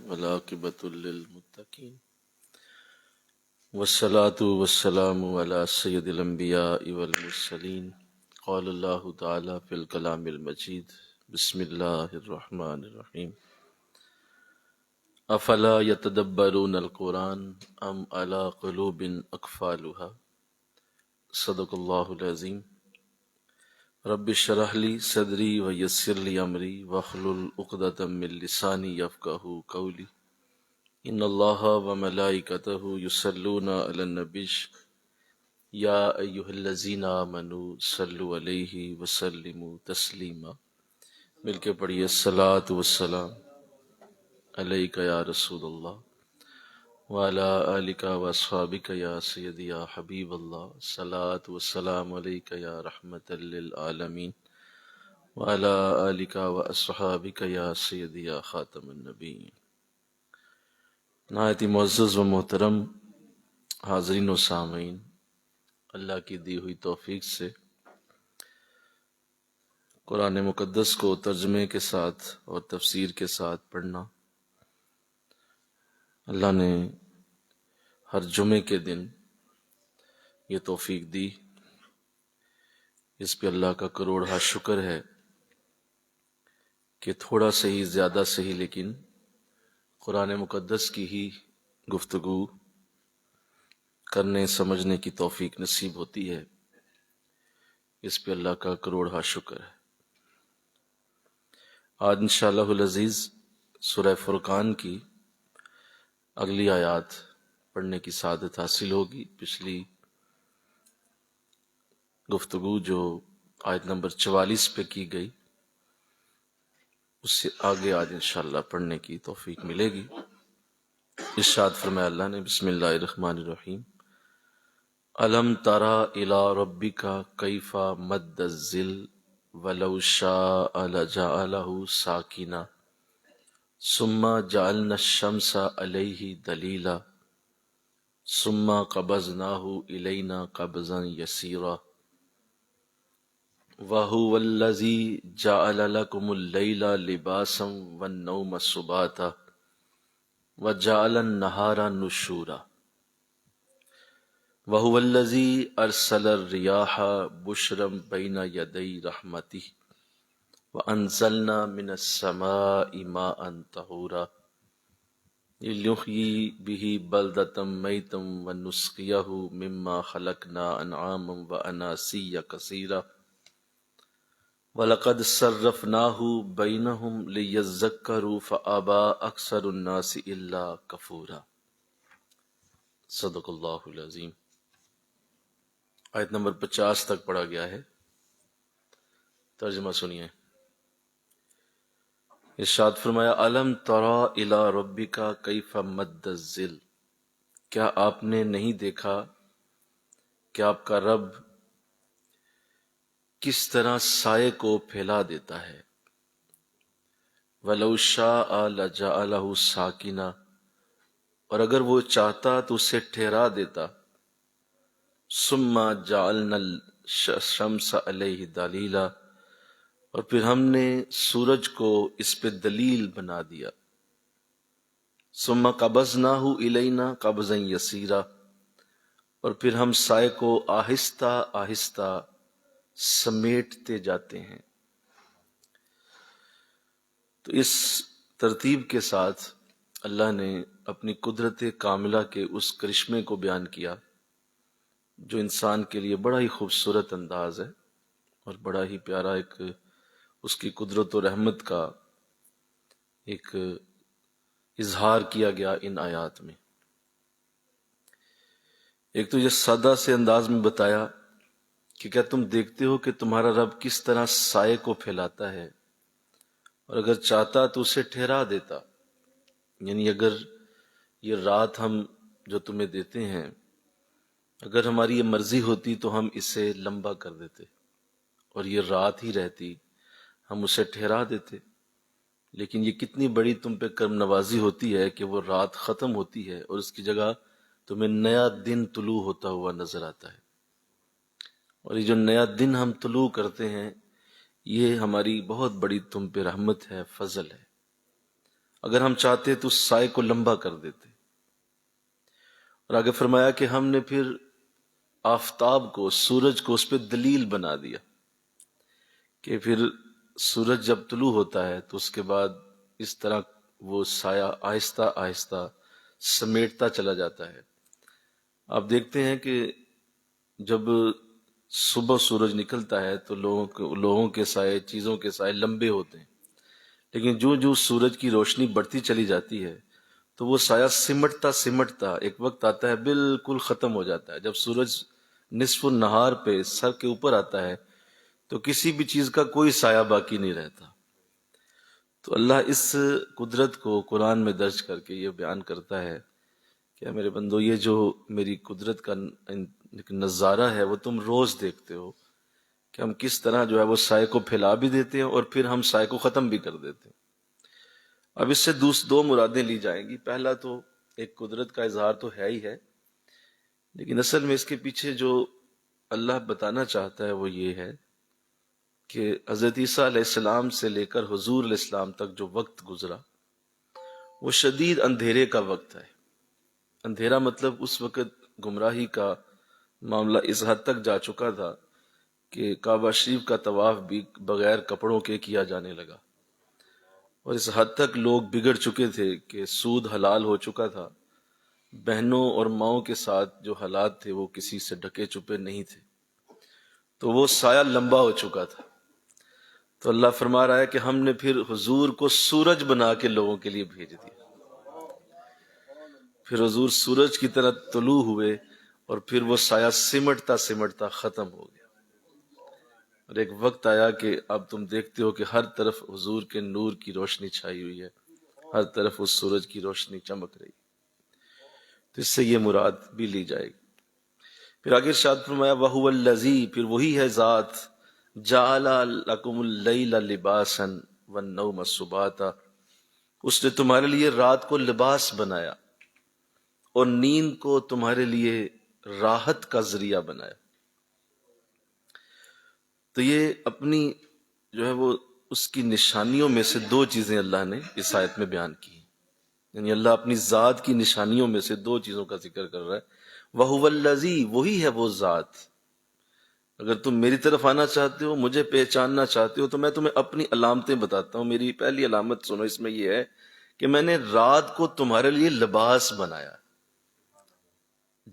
والعاقبۃ للمتقین والصلاة والسلام علی سید الانبیاء والمرسلین قال اللہ تعالی فی الکلام المجید بسم اللہ الرحمن الرحیم افلا یتدبرون القرآن ام علی قلوب اقفالها صدق اللہ العظیم رب اشرح لی صدری ویسر لی امری واحلل عقدۃ من لسانی یفقہوا قولی ان اللہ وملائکتہ یصلون علی النبی یا ایہا الذین آمنوا صلوا علیہ وسلموا تسلیما۔ مل کے پڑھیے الصلاۃ والسلام علیک یا رسول اللہ وعلی آلک واصحابک یا سیدی یا حبیب اللہ، الصلاۃ والسلام علیک یا رحمۃ للعالمین وعلی آلک واصحابک یا سیدی یا خاتم النبیین۔ نہایت ہی معزز و محترم حاضرین و سامعین، اللہ کی دی ہوئی توفیق سے قرآن مقدس کو ترجمے کے ساتھ اور تفسیر کے ساتھ پڑھنا اللہ نے ہر جمعے کے دن یہ توفیق دی، اس پہ اللہ کا کروڑہ شکر ہے کہ تھوڑا سے ہی زیادہ سے ہی لیکن قرآن مقدس کی ہی گفتگو کرنے سمجھنے کی توفیق نصیب ہوتی ہے، اس پہ اللہ کا کروڑہ شکر ہے۔ آج انشاءاللہ العزیز سورہ فرقان کی اگلی آیات پڑھنے کی سعادت حاصل ہوگی۔ پچھلی گفتگو جو آیت نمبر 44 پہ کی گئی اس سے آگے آج انشاءاللہ پڑھنے کی توفیق ملے گی۔ ارشاد فرمایا اللہ نے، بسم اللہ الرحمن الرحیم، الم تری الی ربک کیف مد الظل ولو شاء لجعلہ ساکنا ثم جعلنا الشمس علیہ دلیلا ثم قبضناہ الینا قبضا یسیرا وَهُوَ الَّذِي جَعَلَ لَكُمُ اللَّيْلَ لِبَاسًا وَالنَّوْمَ سُبَاتًا وَجَعَلَ النَّهَارَ نُشُورًا وَهُوَ الَّذِي أَرْسَلَ الرِّيَاحَ بُشْرًا بَيْنَ يَدَيْ رَحْمَتِهِ وَأَنزَلْنَا مِنَ السَّمَاءِ مَاءً طَهُورًا لِنُحْيِيَ بِهِ بَلْدَةً مَيْتًا وَنُسْقِيَهُ مِمَّا خَلَقْنَا أَنْعَامًا وَأَنَاسِيَّ كَثِيرًا وَلَقَدْ صَرَّفْنَاهُ بَيْنَهُمْ لِيَذَّكَّرُوا فَأَبَى أَكْثَرُ النَّاسِ إِلَّا كَفُورًا۔ صدق اللہ العظیم۔ آیت نمبر 50 تک پڑھا گیا ہے، ترجمہ سنیے۔ ارشاد فرمایا، الم تری الی ربک کیف مد الظل، کیا آپ نے نہیں دیکھا کہ آپ کا رب کس طرح سائے کو پھیلا دیتا ہے۔ وَلَوْ شَاءَ لَجَعَلَهُ سَاكِنًا، اور اگر وہ چاہتا تو اسے ٹھہرا دیتا۔ ثُمَّ جَعَلْنَا الشَّمْسَ عَلَيْهِ دَلِيلًا، اور پھر ہم نے سورج کو اس پہ دلیل بنا دیا۔ ثُمَّ قَبَضْنَاهُ إِلَيْنَا قَبْضًا يَسِيرًا، اور پھر ہم سائے کو آہستہ آہستہ سمیٹتے جاتے ہیں۔ تو اس ترتیب کے ساتھ اللہ نے اپنی قدرت کاملہ کے اس کرشمے کو بیان کیا جو انسان کے لیے بڑا ہی خوبصورت انداز ہے اور بڑا ہی پیارا ایک اس کی قدرت و رحمت کا ایک اظہار کیا گیا ان آیات میں۔ ایک تو یہ سادہ سے انداز میں بتایا کہ کیا تم دیکھتے ہو کہ تمہارا رب کس طرح سائے کو پھیلاتا ہے، اور اگر چاہتا تو اسے ٹھہرا دیتا۔ یعنی اگر یہ رات ہم جو تمہیں دیتے ہیں، اگر ہماری یہ مرضی ہوتی تو ہم اسے لمبا کر دیتے اور یہ رات ہی رہتی، ہم اسے ٹھہرا دیتے۔ لیکن یہ کتنی بڑی تم پہ کرم نوازی ہوتی ہے کہ وہ رات ختم ہوتی ہے اور اس کی جگہ تمہیں نیا دن طلوع ہوتا ہوا نظر آتا ہے۔ اور یہ جو نیا دن ہم طلوع کرتے ہیں، یہ ہماری بہت بڑی تم پہ رحمت ہے، فضل ہے۔ اگر ہم چاہتے تو اس سائے کو لمبا کر دیتے۔ اور آگے فرمایا کہ ہم نے پھر آفتاب کو، سورج کو اس پہ دلیل بنا دیا کہ پھر سورج جب طلوع ہوتا ہے تو اس کے بعد اس طرح وہ سایہ آہستہ آہستہ سمیٹتا چلا جاتا ہے۔ آپ دیکھتے ہیں کہ جب صبح سورج نکلتا ہے تو لوگوں کے سائے، چیزوں کے سائے لمبے ہوتے ہیں، لیکن جو جو سورج کی روشنی بڑھتی چلی جاتی ہے تو وہ سایہ سمٹتا سمٹتا ایک وقت آتا ہے بالکل ختم ہو جاتا ہے۔ جب سورج نصف النہار پہ سر کے اوپر آتا ہے تو کسی بھی چیز کا کوئی سایہ باقی نہیں رہتا۔ تو اللہ اس قدرت کو قرآن میں درج کر کے یہ بیان کرتا ہے کہ میرے بندو، یہ جو میری قدرت کا نظارہ ہے وہ تم روز دیکھتے ہو کہ ہم کس طرح جو ہے وہ سائے کو پھیلا بھی دیتے ہیں اور پھر ہم سائے کو ختم بھی کر دیتے ہیں۔ اب اس سے دو مرادیں لی جائیں گی۔ پہلا تو ایک قدرت کا اظہار تو ہے ہی ہے، لیکن اصل میں اس کے پیچھے جو اللہ بتانا چاہتا ہے وہ یہ ہے کہ حضرت عیسیٰ علیہ السلام سے لے کر حضور علیہ السلام تک جو وقت گزرا وہ شدید اندھیرے کا وقت ہے۔ اندھیرا مطلب اس وقت گمراہی کا معاملہ اس حد تک جا چکا تھا کہ کعبہ شریف کا طواف بھی بغیر کپڑوں کے کیا جانے لگا، اور اس حد تک لوگ بگڑ چکے تھے کہ سود حلال ہو چکا تھا، بہنوں اور ماؤں کے ساتھ جو حالات تھے وہ کسی سے ڈھکے چھپے نہیں تھے، تو وہ سایہ لمبا ہو چکا تھا۔ تو اللہ فرما رہا ہے کہ ہم نے پھر حضور کو سورج بنا کے لوگوں کے لیے بھیج دیا۔ پھر حضور سورج کی طرح طلوع ہوئے اور پھر وہ سایہ سمٹتا سمٹتا ختم ہو گیا، اور ایک وقت آیا کہ اب تم دیکھتے ہو کہ ہر طرف حضور کے نور کی روشنی چھائی ہوئی ہے، ہر طرف اس سورج کی روشنی چمک رہی، تو اس سے یہ مراد بھی لی جائے گی۔ پھر آگے ارشاد فرمایا وَهُوَ الَّذِي، پھر وہی ہے ذات جَعَلَ لَكُمُ اللَّيْلَ لِبَاسًا وَالنَّوْمَ سُبَاتًا، اس نے تمہارے لیے رات کو لباس بنایا اور نیند کو تمہارے لیے راحت کا ذریعہ بنایا۔ تو یہ اپنی جو ہے وہ اس کی نشانیوں میں سے دو چیزیں اللہ نے اس آیت میں بیان کی، یعنی اللہ اپنی ذات کی نشانیوں میں سے دو چیزوں کا ذکر کر رہا ہے۔ وَهُوَ الَّذِي، وہی ہے وہ ذات، اگر تم میری طرف آنا چاہتے ہو، مجھے پہچاننا چاہتے ہو، تو میں تمہیں اپنی علامتیں بتاتا ہوں۔ میری پہلی علامت سنو، اس میں یہ ہے کہ میں نے رات کو تمہارے لیے لباس بنایا۔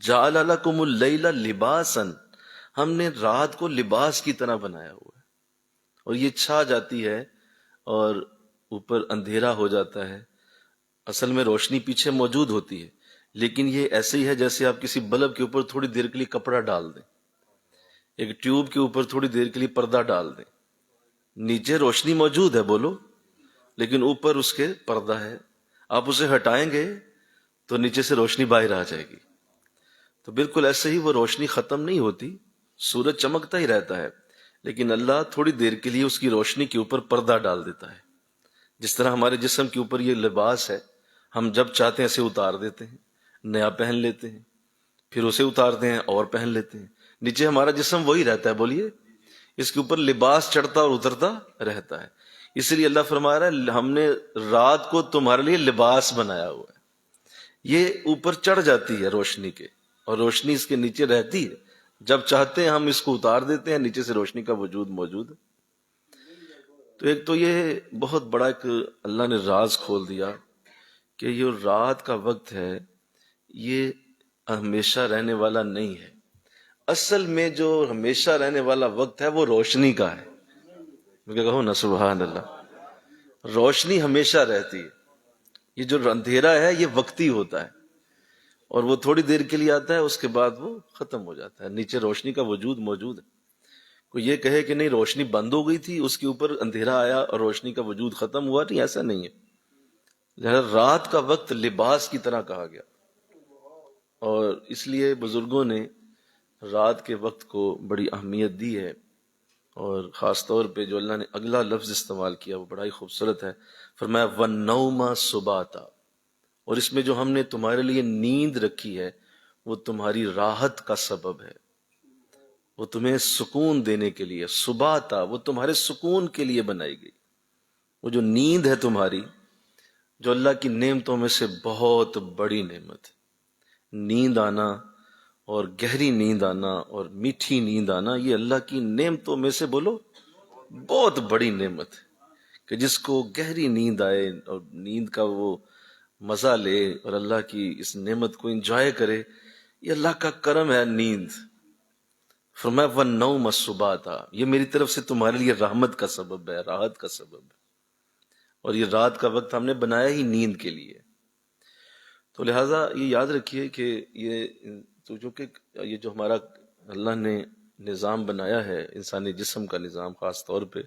جَعَلَ لَكُمُ اللَّيْلَ لِبَاسًا، ہم نے رات کو لباس کی طرح بنایا ہوا ہے، اور یہ چھا جاتی ہے اور اوپر اندھیرا ہو جاتا ہے۔ اصل میں روشنی پیچھے موجود ہوتی ہے، لیکن یہ ایسے ہی ہے جیسے آپ کسی بلب کے اوپر تھوڑی دیر کے لیے کپڑا ڈال دیں، ایک ٹیوب کے اوپر تھوڑی دیر کے لیے پردہ ڈال دیں، نیچے روشنی موجود ہے بولو، لیکن اوپر اس کے پردہ ہے، آپ اسے ہٹائیں گے تو نیچے سے روشنی باہر آ جائے گی۔ تو بالکل ایسے ہی وہ روشنی ختم نہیں ہوتی، سورج چمکتا ہی رہتا ہے، لیکن اللہ تھوڑی دیر کے لیے اس کی روشنی کے اوپر پردہ ڈال دیتا ہے۔ جس طرح ہمارے جسم کے اوپر یہ لباس ہے، ہم جب چاہتے ہیں اسے اتار دیتے ہیں، نیا پہن لیتے ہیں، پھر اسے اتارتے ہیں اور پہن لیتے ہیں، نیچے ہمارا جسم وہی رہتا ہے، بولیے، اس کے اوپر لباس چڑھتا اور اترتا رہتا ہے۔ اس لیے اللہ فرما رہا ہے ہم نے رات کو تمہارے لیے لباس بنایا ہوا ہے، یہ اوپر چڑھ جاتی ہے روشنی کے، اور روشنی اس کے نیچے رہتی ہے، جب چاہتے ہیں ہم اس کو اتار دیتے ہیں، نیچے سے روشنی کا وجود موجود ہے۔ تو ایک تو یہ بہت بڑا ایک اللہ نے راز کھول دیا کہ یہ رات کا وقت ہے، یہ ہمیشہ رہنے والا نہیں ہے۔ اصل میں جو ہمیشہ رہنے والا وقت ہے وہ روشنی کا ہے۔ میں کہوں نا سبحان اللہ، روشنی ہمیشہ رہتی ہے، یہ جو اندھیرا ہے یہ وقتی ہوتا ہے، اور وہ تھوڑی دیر کے لیے آتا ہے، اس کے بعد وہ ختم ہو جاتا ہے، نیچے روشنی کا وجود موجود ہے۔ کوئی یہ کہے کہ نہیں روشنی بند ہو گئی تھی، اس کے اوپر اندھیرا آیا اور روشنی کا وجود ختم ہوا، نہیں، ایسا نہیں ہے۔ لہذا رات کا وقت لباس کی طرح کہا گیا، اور اس لیے بزرگوں نے رات کے وقت کو بڑی اہمیت دی ہے، اور خاص طور پہ جو اللہ نے اگلا لفظ استعمال کیا وہ بڑا ہی خوبصورت ہے، فرمایا وَالنَّوْمَ سُبَاتًا، اور اس میں جو ہم نے تمہارے لیے نیند رکھی ہے وہ تمہاری راحت کا سبب ہے، وہ تمہیں سکون دینے کے لیے، سباتا، وہ تمہارے سکون کے لیے بنائی گئی۔ وہ جو نیند ہے تمہاری، جو اللہ کی نعمتوں میں سے بہت بڑی نعمت ہے۔ نیند آنا اور گہری نیند آنا اور میٹھی نیند آنا، یہ اللہ کی نعمتوں میں سے بولو بہت بڑی نعمت ہے، کہ جس کو گہری نیند آئے اور نیند کا وہ مزہ لے اور اللہ کی اس نعمت کو انجوائے کرے، یہ اللہ کا کرم ہے۔ نیند فرمایا وَالنَّوْمَ سُبَاتًا، یہ میری طرف سے تمہارے لیے رحمت کا سبب ہے، راحت کا سبب ہے، اور یہ رات کا وقت ہم نے بنایا ہی نیند کے لیے۔ تو لہٰذا یہ یاد رکھیے کہ یہ جو ہمارا اللہ نے نظام بنایا ہے، انسانی جسم کا نظام خاص طور پہ،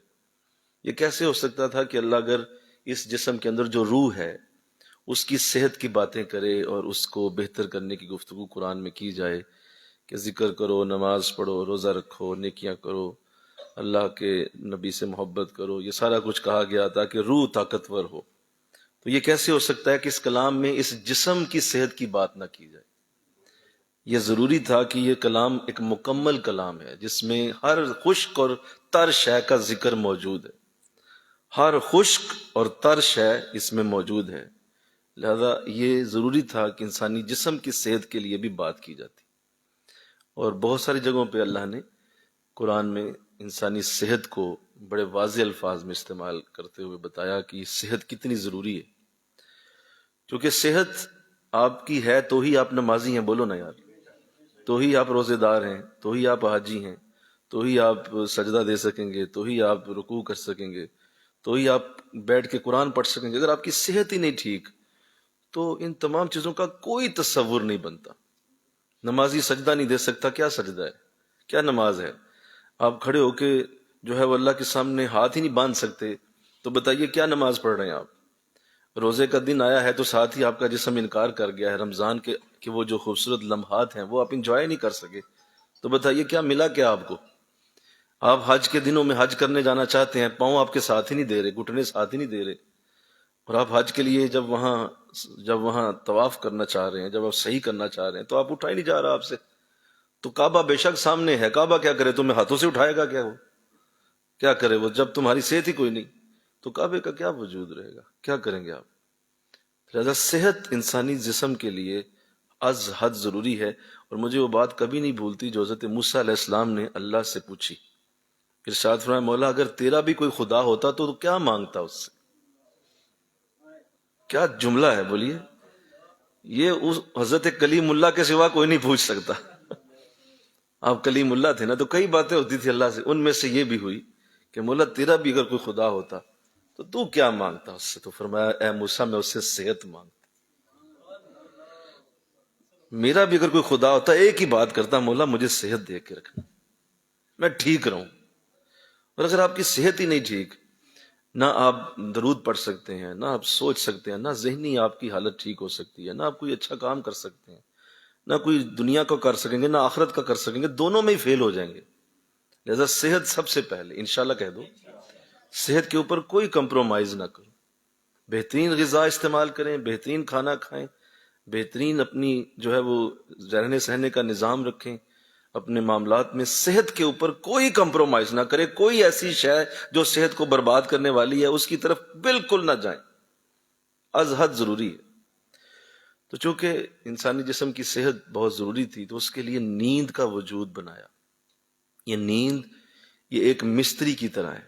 یہ کیسے ہو سکتا تھا کہ اللہ اگر اس جسم کے اندر جو روح ہے اس کی صحت کی باتیں کرے اور اس کو بہتر کرنے کی گفتگو قرآن میں کی جائے کہ ذکر کرو، نماز پڑھو، روزہ رکھو، نیکیاں کرو، اللہ کے نبی سے محبت کرو، یہ سارا کچھ کہا گیا تاکہ روح طاقتور ہو، تو یہ کیسے ہو سکتا ہے کہ اس کلام میں اس جسم کی صحت کی بات نہ کی جائے؟ یہ ضروری تھا کہ یہ کلام ایک مکمل کلام ہے جس میں ہر خشک اور تر شے کا ذکر موجود ہے، ہر خشک اور تر شے اس میں موجود ہے، لہذا یہ ضروری تھا کہ انسانی جسم کی صحت کے لیے بھی بات کی جاتی۔ اور بہت ساری جگہوں پہ اللہ نے قرآن میں انسانی صحت کو بڑے واضح الفاظ میں استعمال کرتے ہوئے بتایا کہ صحت کتنی ضروری ہے، کیونکہ صحت آپ کی ہے تو ہی آپ نمازی ہیں، بولو نا یار، تو ہی آپ روزے دار ہیں، تو ہی آپ حاجی ہیں، تو ہی آپ سجدہ دے سکیں گے، تو ہی آپ رکوع کر سکیں گے، تو ہی آپ بیٹھ کے قرآن پڑھ سکیں گے۔ اگر آپ کی صحت ہی نہیں ٹھیک تو ان تمام چیزوں کا کوئی تصور نہیں بنتا۔ نمازی سجدہ نہیں دے سکتا، کیا سجدہ ہے، کیا نماز ہے؟ آپ کھڑے ہو کے جو ہے وہ اللہ کے سامنے ہاتھ ہی نہیں باندھ سکتے، تو بتائیے کیا نماز پڑھ رہے ہیں آپ؟ روزے کا دن آیا ہے تو ساتھ ہی آپ کا جسم انکار کر گیا ہے رمضان کے کہ وہ جو خوبصورت لمحات ہیں وہ آپ انجوائے نہیں کر سکے، تو بتائیے کیا ملا کیا آپ کو؟ آپ حج کے دنوں میں حج کرنے جانا چاہتے ہیں، پاؤں آپ کے ساتھ ہی نہیں دے رہے، گھٹنے ساتھ ہی نہیں دے رہے، اور آپ حج کے لیے جب وہاں طواف کرنا چاہ رہے ہیں، جب آپ صحیح کرنا چاہ رہے ہیں تو آپ اٹھا ہی نہیں جا رہا آپ سے۔ تو کعبہ بے شک سامنے ہے، کعبہ کیا کرے، تمہیں ہاتھوں سے اٹھائے گا کیا؟ وہ کیا کرے وہ جب تمہاری صحت ہی کوئی نہیں؟ تو کعبے کا کیا وجود رہے گا، کیا کریں گے آپ؟ لہذا صحت انسانی جسم کے لیے از حد ضروری ہے، اور مجھے وہ بات کبھی نہیں بھولتی جو حضرت موسیٰ علیہ السلام نے اللہ سے پوچھی۔ ارشاد فرمایا مولا اگر تیرا بھی کوئی خدا ہوتا تو کیا مانگتا اس سے؟ کیا جملہ ہے بولیے، یہ اس حضرت کلیم اللہ کے سوا کوئی نہیں پوچھ سکتا۔ آپ کلیم اللہ تھے نا، تو کئی باتیں ہوتی تھی اللہ سے، ان میں سے یہ بھی ہوئی کہ مولا تیرا بھی اگر کوئی خدا ہوتا تو کیا مانگتا اس سے؟ تو فرمایا اے موسیٰ میں اس سے صحت مانگتا، میرا بھی اگر کوئی خدا ہوتا ایک ہی بات کرتا، مولا مجھے صحت دے کے رکھنا، میں ٹھیک رہوں۔ اور اگر آپ کی صحت ہی نہیں ٹھیک، نہ آپ درود پڑھ سکتے ہیں، نہ آپ سوچ سکتے ہیں، نہ ذہنی آپ کی حالت ٹھیک ہو سکتی ہے، نہ آپ کوئی اچھا کام کر سکتے ہیں، نہ کوئی دنیا کو کر سکیں گے، نہ آخرت کا کر سکیں گے، دونوں میں ہی فیل ہو جائیں گے۔ لہذا صحت سب سے پہلے، انشاءاللہ کہہ دو صحت کے اوپر کوئی کمپرومائز نہ کرو، بہترین غذا استعمال کریں، بہترین کھانا کھائیں، بہترین اپنی جو ہے وہ رہنے سہنے کا نظام رکھیں، اپنے معاملات میں صحت کے اوپر کوئی کمپرومائز نہ کرے، کوئی ایسی شے جو صحت کو برباد کرنے والی ہے اس کی طرف بالکل نہ جائیں، از حد ضروری ہے۔ تو چونکہ انسانی جسم کی صحت بہت ضروری تھی تو اس کے لیے نیند کا وجود بنایا۔ یہ نیند یہ ایک مستری کی طرح ہے،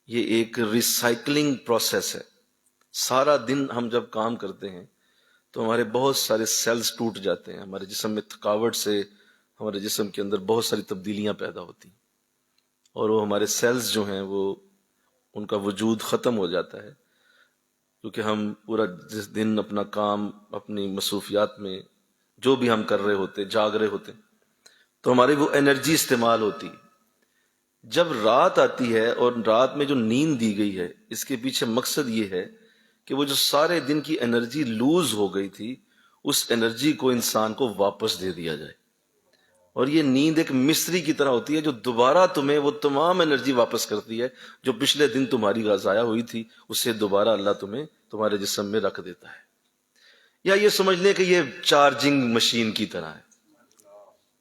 یہ ایک ریسائکلنگ پروسیس ہے۔ سارا دن ہم جب کام کرتے ہیں تو ہمارے بہت سارے سیلز ٹوٹ جاتے ہیں، ہمارے جسم میں تھکاوٹ سے ہمارے جسم کے اندر بہت ساری تبدیلیاں پیدا ہوتی ہیں، اور وہ ہمارے سیلز جو ہیں وہ ان کا وجود ختم ہو جاتا ہے، کیونکہ ہم پورا جس دن اپنا کام اپنی مصروفیات میں جو بھی ہم کر رہے ہوتے، جاگ رہے ہوتے، تو ہماری وہ انرجی استعمال ہوتی ہے۔ جب رات آتی ہے اور رات میں جو نیند دی گئی ہے، اس کے پیچھے مقصد یہ ہے کہ وہ جو سارے دن کی انرجی لوز ہو گئی تھی اس انرجی کو انسان کو واپس دے دیا جائے۔ اور یہ نیند ایک مستری کی طرح ہوتی ہے جو دوبارہ تمہیں وہ تمام انرجی واپس کرتی ہے جو پچھلے دن تمہاری ضائع ہوئی تھی، اسے دوبارہ اللہ تمہیں تمہارے جسم میں رکھ دیتا ہے۔ یا یہ سمجھ لیں کہ یہ چارجنگ مشین کی طرح ہے،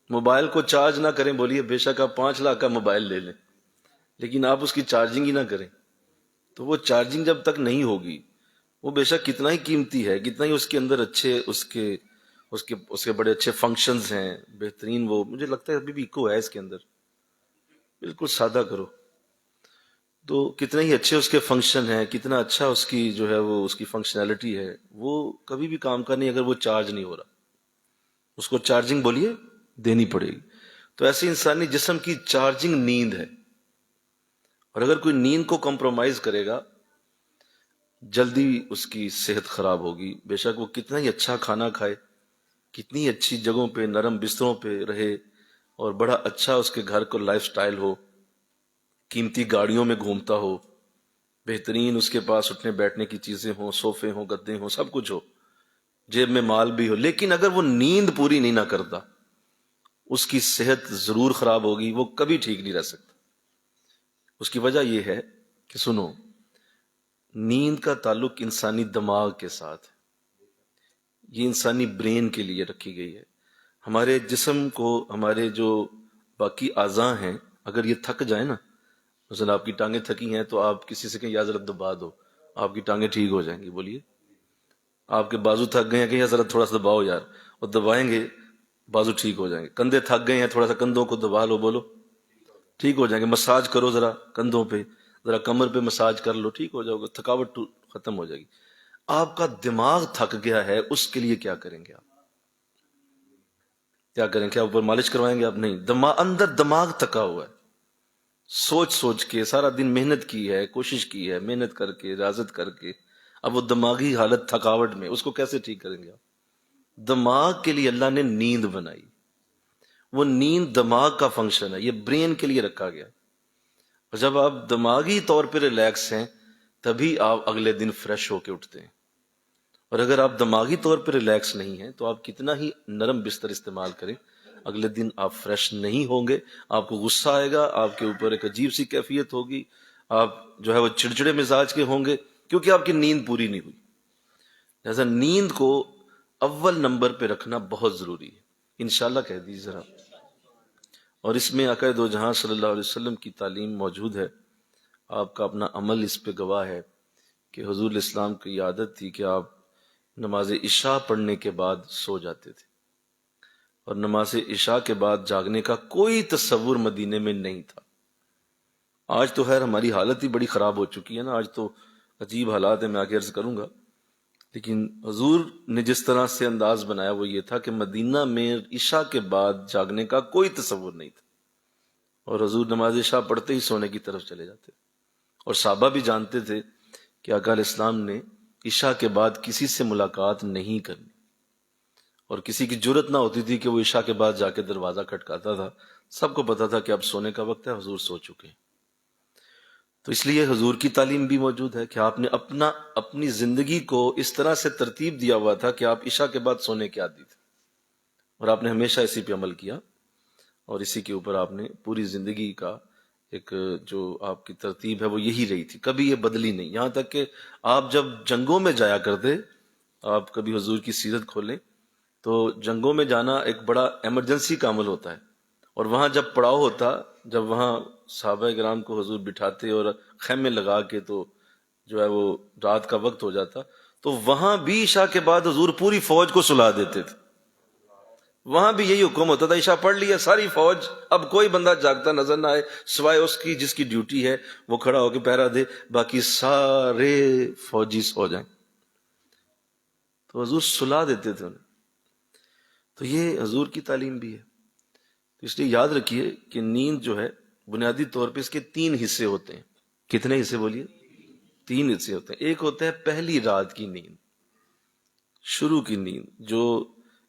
موبائل کو چارج نہ کریں، بولیے بے شک آپ 5 لاکھ کا موبائل لے لیں لیکن آپ اس کی چارجنگ ہی نہ کریں تو وہ چارجنگ جب تک نہیں ہوگی وہ بے شک کتنا ہی قیمتی ہے، کتنا ہی اس کے اندر اچھے اس کے بڑے اچھے فنکشنز ہیں، بہترین، وہ مجھے لگتا ہے ابھی بھی ایکو ہے اس کے اندر، بالکل سادہ کرو تو کتنے ہی اچھے اس کے فنکشن ہیں، کتنا اچھا اس کی جو ہے وہ اس کی فنکشنالٹی ہے، وہ کبھی بھی کام کا نہیں اگر وہ چارج نہیں ہو رہا، اس کو چارجنگ بولیے دینی پڑے گی۔ تو ایسی انسانی جسم کی چارجنگ نیند ہے، اور اگر کوئی نیند کو کمپرومائز کرے گا جلدی اس کی صحت خراب ہوگی، بے شک وہ کتنا ہی اچھا کھانا کھائے، کتنی اچھی جگہوں پہ نرم بستروں پہ رہے، اور بڑا اچھا اس کے گھر کو لائف سٹائل ہو، قیمتی گاڑیوں میں گھومتا ہو، بہترین اس کے پاس اٹھنے بیٹھنے کی چیزیں ہوں، صوفے ہوں، گدے ہوں، سب کچھ ہو، جیب میں مال بھی ہو، لیکن اگر وہ نیند پوری نہیں نہ کرتا اس کی صحت ضرور خراب ہوگی، وہ کبھی ٹھیک نہیں رہ سکتا۔ اس کی وجہ یہ ہے کہ سنو، نیند کا تعلق انسانی دماغ کے ساتھ ہے، یہ انسانی برین کے لیے رکھی گئی ہے۔ ہمارے جسم کو، ہمارے جو باقی اعضاء ہیں، اگر یہ تھک جائیں نا، مثلا آپ کی ٹانگیں تھکی ہیں تو آپ کسی سے کہیں یا ذرا دبا دو، آپ کی ٹانگیں ٹھیک ہو جائیں گی، بولیے۔ آپ کے بازو تھک گئے ہیں کہ یا ذرا تھوڑا سا دباؤ یار، اور دبائیں گے بازو ٹھیک ہو جائیں گے۔ کندھے تھک گئے ہیں، تھوڑا سا کندھوں کو دبا لو، بولو ٹھیک ہو جائیں گے۔ مساج کرو ذرا کندھوں پہ، ذرا کمر پہ مساج کر لو، ٹھیک ہو جاؤ گے، تھکاوٹ ختم ہو جائے گی۔ آپ کا دماغ تھک گیا ہے، اس کے لیے کیا کریں گے آپ؟ کیا کریں؟ کیا اوپر مالش کروائیں گے آپ؟ نہیں، اندر دماغ تھکا ہوا ہے، سوچ سوچ کے سارا دن محنت کی ہے، کوشش کی ہے، محنت کر کے، ریاضت کر کے، اب وہ دماغی حالت تھکاوٹ میں، اس کو کیسے ٹھیک کریں گے آپ؟ دماغ کے لیے اللہ نے نیند بنائی، وہ نیند دماغ کا فنکشن ہے، یہ برین کے لیے رکھا گیا، اور جب آپ دماغی طور پہ ریلیکس ہیں تبھی آپ اگلے دن فریش ہو کے اٹھتے ہیں، اور اگر آپ دماغی طور پہ ریلیکس نہیں ہیں تو آپ کتنا ہی نرم بستر استعمال کریں، اگلے دن آپ فریش نہیں ہوں گے، آپ کو غصہ آئے گا، آپ کے اوپر ایک عجیب سی کیفیت ہوگی، آپ جو ہے وہ چڑچڑے مزاج کے ہوں گے، کیونکہ آپ کی نیند پوری نہیں ہوئی۔ لہذا نیند کو اول نمبر پہ رکھنا بہت ضروری ہے، انشاءاللہ کہہ دیجیے ذرا۔ اور اس میں آقا دو جہاں صلی اللہ علیہ وسلم کی تعلیم موجود ہے، آپ کا اپنا عمل اس پہ گواہ ہے کہ حضور علیہ السلام کی عادت تھی کہ آپ نماز عشاء پڑھنے کے بعد سو جاتے تھے، اور نماز عشاء کے بعد جاگنے کا کوئی تصور مدینے میں نہیں تھا۔ آج تو خیر ہماری حالت ہی بڑی خراب ہو چکی ہے نا، آج تو عجیب حالات ہیں، میں آگے عرض کروں گا، لیکن حضور نے جس طرح سے انداز بنایا وہ یہ تھا کہ مدینہ میں عشاء کے بعد جاگنے کا کوئی تصور نہیں تھا، اور حضور نماز عشاء پڑھتے ہی سونے کی طرف چلے جاتے، اور صحابہ بھی جانتے تھے کہ آقا علیہ السلام نے عشاء کے بعد کسی سے ملاقات نہیں کرنی، اور کسی کی جرت نہ ہوتی تھی کہ وہ عشاء کے بعد جا کے دروازہ کھٹکاتا تھا، سب کو پتا تھا کہ اب سونے کا وقت ہے، حضور سو چکے ہیں۔ تو اس لیے حضور کی تعلیم بھی موجود ہے کہ آپ نے اپنی زندگی کو اس طرح سے ترتیب دیا ہوا تھا کہ آپ عشاء کے بعد سونے کے عادی تھے، اور آپ نے ہمیشہ اسی پہ عمل کیا، اور اسی کے اوپر آپ نے پوری زندگی کا ایک جو آپ کی ترتیب ہے وہ یہی رہی تھی، کبھی یہ بدلی نہیں، یہاں تک کہ آپ جب جنگوں میں جایا کرتے، آپ کبھی حضور کی سیرت کھولیں تو جنگوں میں جانا ایک بڑا ایمرجنسی کا عمل ہوتا ہے، اور وہاں جب پڑاؤ ہوتا، جب وہاں صحابہ کرام کو حضور بٹھاتے اور خیمے لگا کے تو جو ہے وہ رات کا وقت ہو جاتا، تو وہاں بھی عشاء کے بعد حضور پوری فوج کو سلا دیتے تھے، وہاں بھی یہی حکم ہوتا تھا، عشاء پڑھ لیا ساری فوج، اب کوئی بندہ جاگتا نظر نہ آئے سوائے اس کی جس کی ڈیوٹی ہے وہ کھڑا ہو کے پہرا دے، باقی سارے فوجی سو جائیں، تو حضور سلا دیتے تھے انہیں۔ تو یہ حضور کی تعلیم بھی ہے، تو اس لیے یاد رکھیے کہ نیند جو ہے بنیادی طور پہ اس کے 3 حصے ہوتے ہیں۔ کتنے حصے بولیے؟ 3 حصے ہوتے ہیں۔ ایک ہوتا ہے پہلی رات کی نیند، شروع کی نیند، جو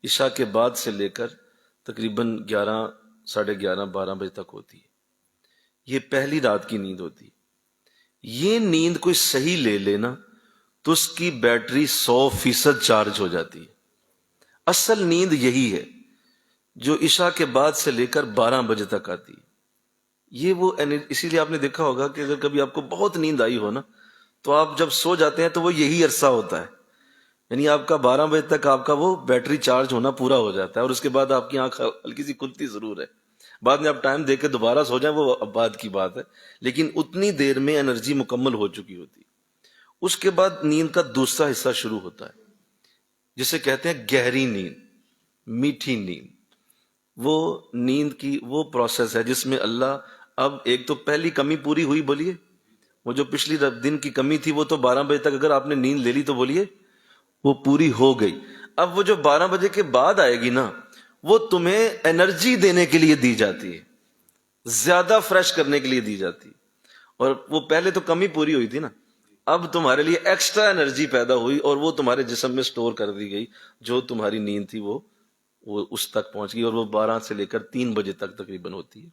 عشاء کے بعد سے لے کر تقریباً 11، 11:30، 12 بجے تک ہوتی ہے، یہ پہلی رات کی نیند ہوتی ہے۔ یہ نیند کوئی صحیح لے لینا تو اس کی بیٹری 100% چارج ہو جاتی ہے۔ اصل نیند یہی ہے جو عشاء کے بعد سے لے کر 12 بجے تک آتی ہے، یہ وہ اسی لیے آپ نے دیکھا ہوگا کہ اگر کبھی آپ کو بہت نیند آئی ہو نا تو آپ جب سو جاتے ہیں تو وہ یہی عرصہ ہوتا ہے، یعنی آپ کا 12 بجے تک آپ کا وہ بیٹری چارج ہونا پورا ہو جاتا ہے، اور اس کے بعد آپ کی آنکھ ہلکی سی کھلتی ضرور ہے، بعد میں آپ ٹائم دے کے دوبارہ سو جائیں وہ اب بعد کی بات ہے، لیکن اتنی دیر میں انرجی مکمل ہو چکی ہوتی ہے۔ اس کے بعد نیند کا دوسرا حصہ شروع ہوتا ہے جسے کہتے ہیں گہری نیند، میٹھی نیند۔ وہ نیند کی وہ پروسیس ہے جس میں اللہ، اب ایک تو پہلی کمی پوری ہوئی، بولیے، وہ جو پچھلی دن کی کمی تھی وہ تو 12 بجے تک اگر آپ نے نیند لے لی تو بولیے وہ پوری ہو گئی۔ اب وہ جو 12 بجے کے بعد آئے گی نا، وہ تمہیں انرجی دینے کے لیے دی جاتی ہے، زیادہ فریش کرنے کے لیے دی جاتی ہے۔ اور وہ پہلے تو کمی پوری ہوئی تھی نا، اب تمہارے لیے ایکسٹرا انرجی پیدا ہوئی اور وہ تمہارے جسم میں سٹور کر دی گئی۔ جو تمہاری نیند تھی وہ اس تک پہنچ گئی، اور وہ 12 سے لے کر 3 بجے تک تقریباً ہوتی ہے۔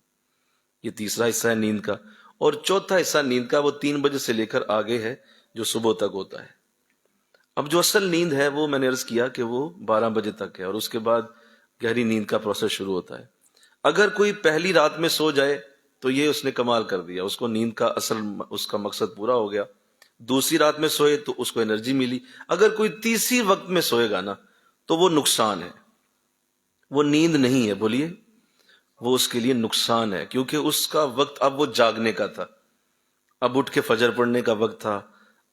یہ تیسرا حصہ ہے نیند کا۔ اور چوتھا حصہ نیند کا وہ 3 بجے سے لے کر آگے ہے، جو صبح تک ہوتا ہے۔ اب جو اصل نیند ہے وہ میں نے عرض کیا کہ وہ 12 بجے تک ہے، اور اس کے بعد گہری نیند کا پروسیس شروع ہوتا ہے۔ اگر کوئی پہلی رات میں سو جائے تو یہ اس نے کمال کر دیا، اس کو نیند کا اس کا مقصد پورا ہو گیا۔ دوسری رات میں سوئے تو اس کو انرجی ملی۔ اگر کوئی تیسری وقت میں سوئے گا نا تو وہ نقصان ہے، وہ نیند نہیں ہے، بولیے، وہ اس کے لیے نقصان ہے، کیونکہ اس کا وقت اب وہ جاگنے کا تھا، اب اٹھ کے فجر پڑھنے کا وقت تھا،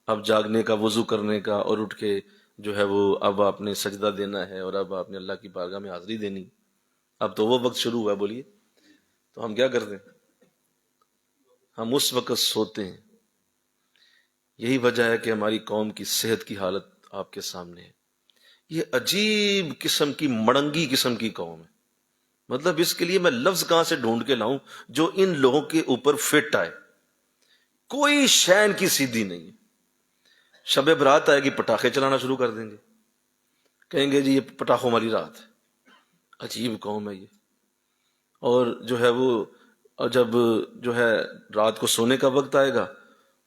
اب جاگنے کا، وضو کرنے کا، اور اٹھ کے جو ہے وہ اب آپ نے سجدہ دینا ہے، اور اب آپ نے اللہ کی بارگاہ میں حاضری دینی۔ اب تو وہ وقت شروع ہوا ہے، بولیے، تو ہم کیا کرتے ہیں؟ ہم اس وقت سوتے ہیں۔ یہی وجہ ہے کہ ہماری قوم کی صحت کی حالت آپ کے سامنے ہے۔ یہ عجیب قسم کی مڑنگی قسم کی قوم ہے، مطلب اس کے لیے میں لفظ کہاں سے ڈھونڈ کے لاؤں جو ان لوگوں کے اوپر فٹ آئے۔ کوئی شین کی سیدھی نہیں ہے۔ شب برات آئے گی پٹاخے چلانا شروع کر دیں گے، کہیں گے جی یہ پٹاخوں والی رات ہے۔ عجیب قوم ہے یہ۔ اور جو ہے وہ جب جو ہے رات کو سونے کا وقت آئے گا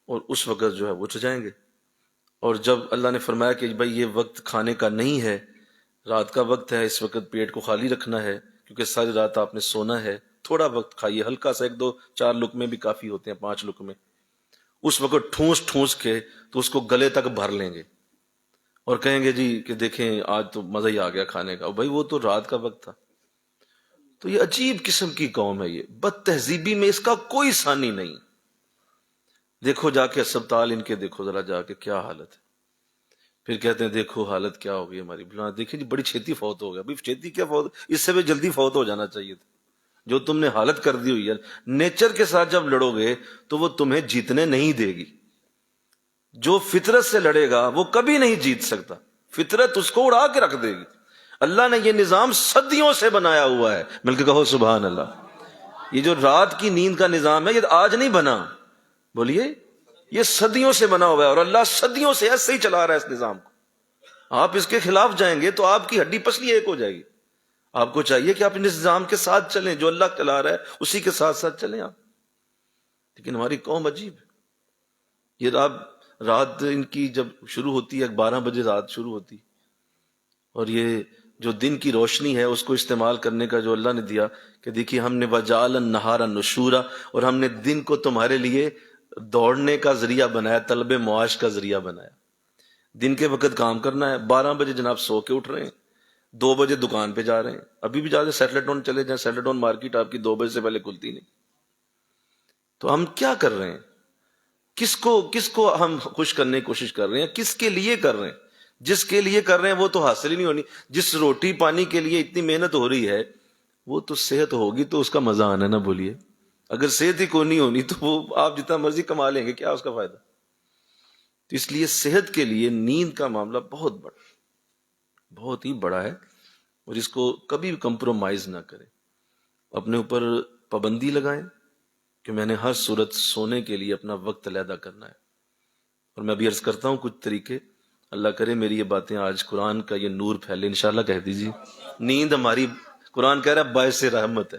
اور اس وقت جو ہے وہ اٹھ جائیں گے، اور جب اللہ نے فرمایا کہ بھائی یہ وقت کھانے کا نہیں ہے، رات کا وقت ہے، اس وقت پیٹ کو خالی رکھنا ہے کیونکہ ساری رات آپ نے سونا ہے، تھوڑا وقت کھائیے، ہلکا سا، 1-2-4 لقمے بھی کافی ہوتے ہیں، 5 لقمے، اس وقت ٹھونس ٹھونس کے تو اس کو گلے تک بھر لیں گے اور کہیں گے جی کہ دیکھیں آج تو مزہ ہی آ گیا کھانے کا۔ بھائی وہ تو رات کا وقت تھا۔ تو یہ عجیب قسم کی قوم ہے، یہ بد تہذیبی میں اس کا کوئی ثانی نہیں۔ دیکھو جا کے اسپتال ان کے، دیکھو ذرا جا کے کیا حالت ہے، پھر کہتے ہیں دیکھو حالت کیا ہو گئی ہماری، بلا دیکھیں جی بڑی چھیتی فوت ہو گیا۔ بھائی چھیتی کیا فوت، اس سے بھی جلدی فوت ہو جانا چاہیے تھا۔ جو تم نے حالت کر دی ہوئی ہے، نیچر کے ساتھ جب لڑو گے تو وہ تمہیں جیتنے نہیں دے گی۔ جو فطرت سے لڑے گا وہ کبھی نہیں جیت سکتا، فطرت اس کو اڑا کے رکھ دے گی۔ اللہ نے یہ نظام صدیوں سے بنایا ہوا ہے، مل کے کہو سبحان اللہ۔ یہ جو رات کی نیند کا نظام ہے یہ آج نہیں بنا، بولیے، یہ صدیوں سے بنا ہوا ہے، اور اللہ صدیوں سے ایسے ہی چلا رہا ہے اس نظام کو۔ آپ اس کے خلاف جائیں گے تو آپ کی ہڈی پسلی ایک ہو جائے گی۔ آپ کو چاہیے کہ آپ اس نظام کے ساتھ چلیں، جو اللہ چلا رہا ہے اسی کے ساتھ ساتھ چلیں آپ۔ لیکن ہماری قوم عجیب ہے۔ یہ رات ان کی جب شروع ہوتی ہے، 12 بجے رات شروع ہوتی، اور یہ جو دن کی روشنی ہے اس کو استعمال کرنے کا جو اللہ نے دیا کہ دیکھیے ہم نے وَجَعَلَ النَّهَارَ نُشُورًا، اور ہم نے دن کو تمہارے لیے دوڑنے کا ذریعہ بنایا، طلب معاش کا ذریعہ بنایا۔ دن کے وقت کام کرنا ہے، 12 بجے جناب سو کے اٹھ رہے ہیں، 2 بجے دکان پہ جا رہے ہیں، ابھی بھی جا رہے ہیں، سیٹلر ٹاؤن چلے جائیں، سیٹلر ٹاؤن مارکیٹ آپ کی 2 بجے سے پہلے کھلتی نہیں۔ تو ہم کیا کر رہے ہیں؟ کس کو ہم خوش کرنے کی کوشش کر رہے ہیں؟ کس کے لیے کر رہے ہیں؟ جس کے لیے کر رہے ہیں وہ تو حاصل ہی نہیں ہونی۔ جس روٹی پانی کے لیے اتنی محنت ہو رہی ہے وہ تو صحت ہوگی تو اس کا مزہ آنا نا، بولیے۔ اگر صحت ہی کو نہیں ہونی تو وہ آپ جتنا مرضی کما لیں گے، کیا اس کا فائدہ؟ تو اس لیے صحت کے لیے نیند کا معاملہ بہت ہی بڑا ہے، اور اس کو کبھی بھی کمپرومائز نہ کریں، اپنے اوپر پابندی لگائیں کہ میں نے ہر صورت سونے کے لیے اپنا وقت علیحدہ کرنا ہے۔ اور میں ابھی عرض کرتا ہوں کچھ طریقے، اللہ کرے میری یہ باتیں آج قرآن کا یہ نور پھیلے، انشاءاللہ کہہ دیجیے۔ نیند ہماری، قرآن کہہ رہا ہے باعث رحمت ہے،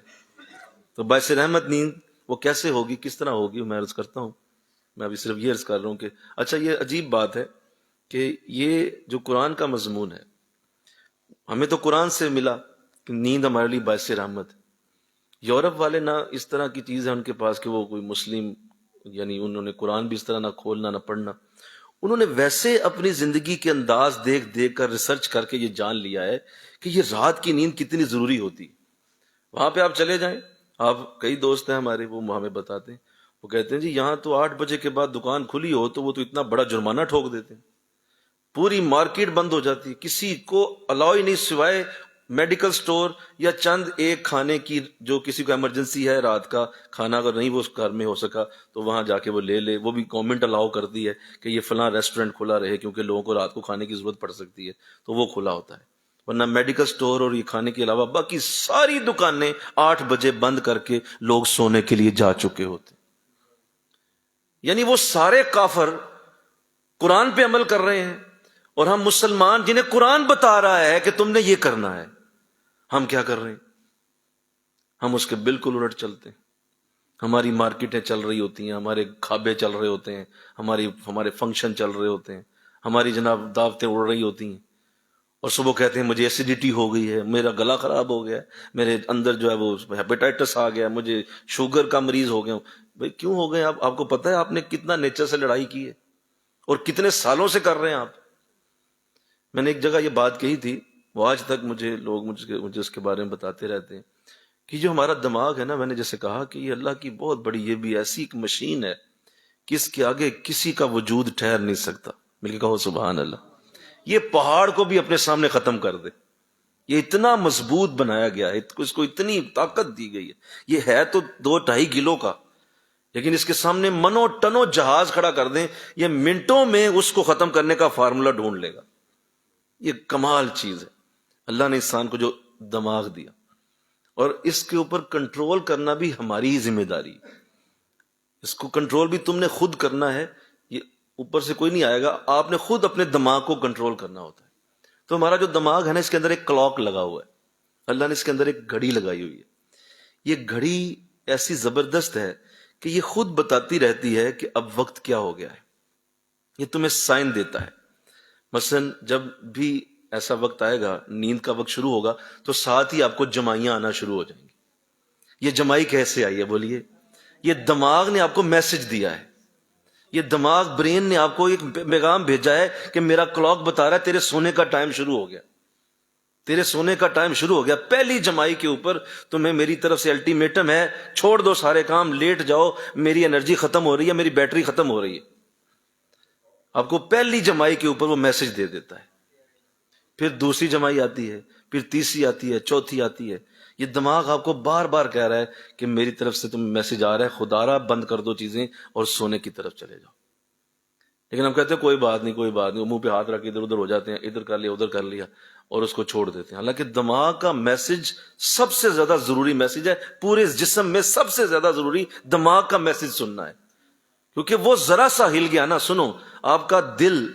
تو باعث رحمت نیند وہ کیسے ہوگی، کس طرح ہوگی، میں عرض کرتا ہوں۔ میں ابھی صرف یہ عرض کر رہا ہوں کہ اچھا یہ عجیب بات ہے کہ یہ جو قرآن کا مضمون ہے، ہمیں تو قرآن سے ملا کہ نیند ہمارے لیے باعث رحمت ہے۔ یورپ والے نہ اس طرح کی چیز ہے ان کے پاس کہ وہ کوئی مسلم، یعنی انہوں نے قرآن بھی اس طرح نہ کھولنا نہ پڑھنا، انہوں نے ویسے اپنی زندگی کے انداز دیکھ کر ریسرچ کر کے یہ جان لیا ہے کہ یہ رات کی نیند کتنی ضروری ہوتی۔ وہاں پہ آپ چلے جائیں، آپ کئی دوست ہیں ہمارے وہ ہمیں بتاتے ہیں، وہ کہتے ہیں جی یہاں تو 8 بجے کے بعد دکان کھلی ہو تو وہ تو اتنا بڑا جرمانہ ٹھوک دیتے ہیں، پوری مارکیٹ بند ہو جاتی ہے، کسی کو الاؤ ہی نہیں سوائے میڈیکل سٹور یا چند ایک کھانے کی، جو کسی کو ایمرجنسی ہے رات کا کھانا اگر نہیں وہ اس گھر میں ہو سکا تو وہاں جا کے وہ لے لے، وہ بھی گورنمنٹ الاؤ کرتی ہے کہ یہ فلاں ریسٹورینٹ کھلا رہے کیونکہ لوگوں کو رات کو کھانے کی ضرورت پڑ سکتی ہے تو وہ کھلا ہوتا ہے، ورنہ میڈیکل سٹور اور یہ کھانے کے علاوہ باقی ساری دکانیں 8 بجے بند کر کے لوگ سونے کے لیے جا چکے ہوتے. یعنی وہ سارے کافر قرآن پہ عمل کر رہے ہیں اور ہم مسلمان جنہیں قرآن بتا رہا ہے کہ تم نے یہ کرنا ہے، ہم کیا کر رہے ہیں؟ ہم اس کے بالکل الٹ چلتے ہیں. ہماری مارکیٹیں چل رہی ہوتی ہیں، ہمارے کھابے چل رہے ہوتے ہیں، ہمارے فنکشن چل رہے ہوتے ہیں، ہماری جناب دعوتیں اڑ رہی ہوتی ہیں، اور صبح کہتے ہیں مجھے ایسیڈیٹی ہو گئی ہے، میرا گلا خراب ہو گیا ہے، میرے اندر جو ہے وہ ہیپیٹائٹس آ گیا، مجھے شوگر کا مریض ہو گیا ہوں. بھائی کیوں ہو گئے آپ کو پتہ ہے آپ نے کتنا نیچر سے لڑائی کی ہے اور کتنے سالوں سے کر رہے ہیں آپ. میں نے ایک جگہ یہ بات کہی تھی، وہ آج تک لوگ مجھے اس کے بارے میں بتاتے رہتے ہیں کہ جو ہمارا دماغ ہے نا، میں نے جیسے کہا کہ یہ اللہ کی بہت بڑی، یہ بھی ایسی ایک مشین ہے کہ اس کے آگے کسی کا وجود ٹھہر نہیں سکتا. مل کے کہو سبحان اللہ. یہ پہاڑ کو بھی اپنے سامنے ختم کر دے، یہ اتنا مضبوط بنایا گیا ہے، اس کو اتنی طاقت دی گئی ہے. یہ ہے تو 2-2.5 کلو کا، لیکن اس کے سامنے منو ٹنو جہاز کھڑا کر دیں، یہ منٹوں میں اس کو ختم کرنے کا فارمولا ڈھونڈ لے گا. یہ کمال چیز ہے. اللہ نے انسان کو جو دماغ دیا اور اس کے اوپر کنٹرول کرنا بھی ہماری ذمہ داری ہے. اس کو کنٹرول بھی تم نے خود کرنا ہے، یہ اوپر سے کوئی نہیں آئے گا، آپ نے خود اپنے دماغ کو کنٹرول کرنا ہوتا ہے. تو ہمارا جو دماغ ہے نا، اس کے اندر ایک کلاک لگا ہوا ہے، اللہ نے اس کے اندر ایک گھڑی لگائی ہوئی ہے. یہ گھڑی ایسی زبردست ہے کہ یہ خود بتاتی رہتی ہے کہ اب وقت کیا ہو گیا ہے. یہ تمہیں سائن دیتا ہے. مثلا جب بھی ایسا وقت آئے گا، نیند کا وقت شروع ہوگا تو ساتھ ہی آپ کو جمائیاں آنا شروع ہو جائیں گی. یہ جمائی کیسے آئی ہے بولیے؟ یہ دماغ نے آپ کو میسج دیا ہے، یہ دماغ برین نے آپ کو ایک پیغام بھیجا ہے کہ میرا کلاک بتا رہا ہے تیرے سونے کا ٹائم شروع ہو گیا، تیرے سونے کا ٹائم شروع ہو گیا. پہلی جمائی کے اوپر تمہیں میری طرف سے الٹیمیٹم ہے، چھوڑ دو سارے کام، لیٹ جاؤ، میری انرجی ختم ہو رہی ہے، میری بیٹری ختم ہو رہی ہے. آپ کو پہلی جمائی کے اوپر وہ میسج دے دیتا ہے. پھر دوسری جمائی آتی ہے، پھر تیسری آتی ہے، چوتھی آتی ہے. یہ دماغ آپ کو بار بار کہہ رہا ہے کہ میری طرف سے تمہیں میسج آ رہا ہے، خدا را بند کر دو چیزیں اور سونے کی طرف چلے جاؤ. لیکن ہم کہتے ہیں کوئی بات نہیں کوئی بات نہیں، منہ پہ ہاتھ رکھ کے ادھر ادھر ہو جاتے ہیں، ادھر کر لیا ادھر کر لیا اور اس کو چھوڑ دیتے ہیں. حالانکہ دماغ کا میسج سب سے زیادہ ضروری میسج ہے. پورے جسم میں سب سے زیادہ ضروری دماغ کا میسج سننا ہے، کیونکہ وہ ذرا سا ہل گیا نا، سنو آپ کا دل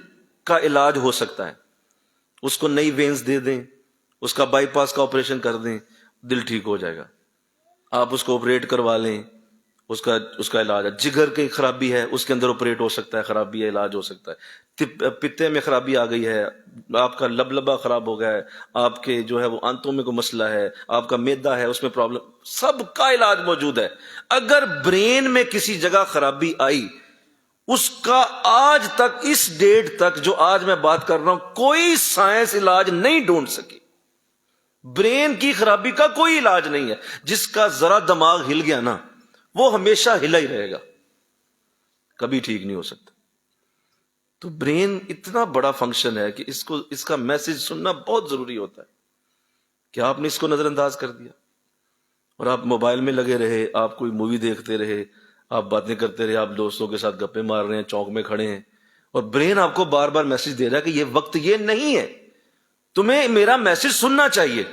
کا علاج ہو سکتا ہے، اس کو نئی وینز دے دیں، اس کا بائی پاس کا آپریشن کر دیں، دل ٹھیک ہو جائے گا. آپ اس کو آپریٹ کروا لیں، اس کا علاج ہے. جگر کی خرابی ہے، اس کے اندر آپریٹ ہو سکتا ہے، خرابی ہے، علاج ہو سکتا ہے. پتے میں خرابی آ گئی ہے، آپ کا لبلبہ خراب ہو گیا ہے، آپ کے جو ہے وہ آنتوں میں کوئی مسئلہ ہے، آپ کا معدہ ہے اس میں پرابلم، سب کا علاج موجود ہے. اگر برین میں کسی جگہ خرابی آئی، اس کا آج تک اس ڈیٹ تک جو آج میں بات کر رہا ہوں کوئی سائنس علاج نہیں ڈھونڈ سکی. برین کی خرابی کا کوئی علاج نہیں ہے. جس کا ذرا دماغ ہل گیا نا وہ ہمیشہ ہلا ہی رہے گا، کبھی ٹھیک نہیں ہو سکتا. تو برین اتنا بڑا فنکشن ہے کہ اس کا میسج سننا بہت ضروری ہوتا ہے. کہ آپ نے اس کو نظر انداز کر دیا اور آپ موبائل میں لگے رہے، آپ کوئی مووی دیکھتے رہے، آپ باتیں کرتے رہے، آپ دوستوں کے ساتھ گپے مار رہے ہیں، چوک میں کھڑے ہیں، اور برین آپ کو بار بار میسج دے رہا ہے کہ یہ وقت یہ نہیں ہے، تمہیں میرا میسج سننا چاہیے.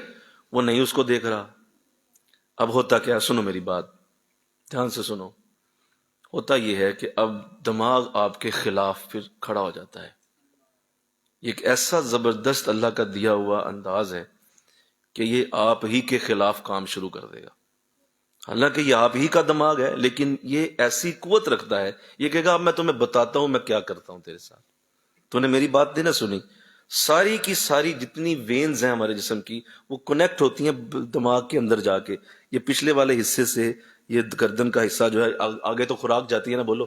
وہ نہیں اس کو دیکھ رہا. اب ہوتا کیا، سنو میری بات دھیان سے سنو. ہوتا یہ ہے کہ اب دماغ آپ کے خلاف پھر کھڑا ہو جاتا ہے. ایک ایسا زبردست اللہ کا دیا ہوا انداز ہے کہ یہ آپ ہی کے خلاف کام شروع کر دے گا. حالانکہ یہ آپ ہی کا دماغ ہے، لیکن یہ ایسی قوت رکھتا ہے، یہ کہے گا اب میں تمہیں بتاتا ہوں میں کیا کرتا ہوں تیرے ساتھ. تو نے میری بات نہیں نہ سنی. ساری کی ساری جتنی وینز ہیں ہمارے جسم کی وہ کنیکٹ ہوتی ہیں دماغ کے اندر جا کے. یہ پچھلے والے حصے سے یہ گردن کا حصہ جو ہے آگے تو خوراک جاتی ہے نا، بولو،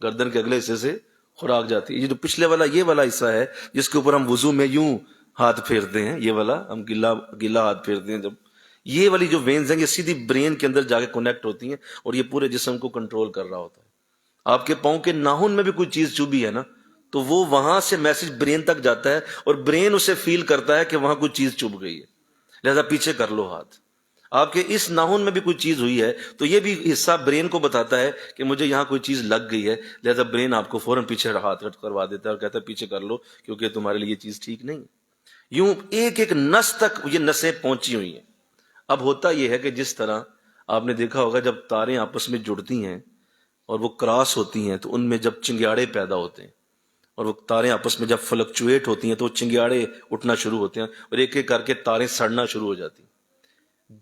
گردن کے اگلے حصے سے خوراک جاتی ہے. یہ جو پچھلے والا یہ والا حصہ ہے جس کے اوپر ہم وضو میں یوں ہاتھ پھیرتے ہیں، یہ والا ہم گلا ہاتھ پھیرتے ہیں جب، یہ والی جو وینز ہیں یہ سیدھی برین کے اندر جا کے کنیکٹ ہوتی ہیں اور یہ پورے جسم کو کنٹرول کر رہا ہوتا ہے. آپ کے پاؤں کے ناخن میں بھی کوئی چیز چبھی ہے نا تو وہ وہاں سے میسج برین تک جاتا ہے اور برین اسے فیل کرتا ہے کہ وہاں کوئی چیز چبھ گئی ہے، لہذا پیچھے کر لو ہاتھ. آپ کے اس ناخن میں بھی کوئی چیز ہوئی ہے تو یہ بھی حصہ برین کو بتاتا ہے کہ مجھے یہاں کوئی چیز لگ گئی ہے، لہذا برین آپ کو فوراً پیچھے ہاتھ کروا دیتا ہے اور کہتا ہے پیچھے کر لو کیونکہ تمہارے لیے یہ چیز ٹھیک نہیں. یوں ایک ایک نس تک یہ نسیں پہنچی ہوئی ہیں. اب ہوتا یہ ہے کہ جس طرح آپ نے دیکھا ہوگا جب تاریں آپس میں جڑتی ہیں اور وہ کراس ہوتی ہیں تو ان میں جب چنگیاڑے پیدا ہوتے ہیں اور وہ تاریں آپس میں جب فلکچویٹ ہوتی ہیں تو وہ چنگیاڑے اٹھنا شروع ہوتے ہیں اور ایک ایک کر کے تاریں سڑنا شروع ہو جاتی ہیں.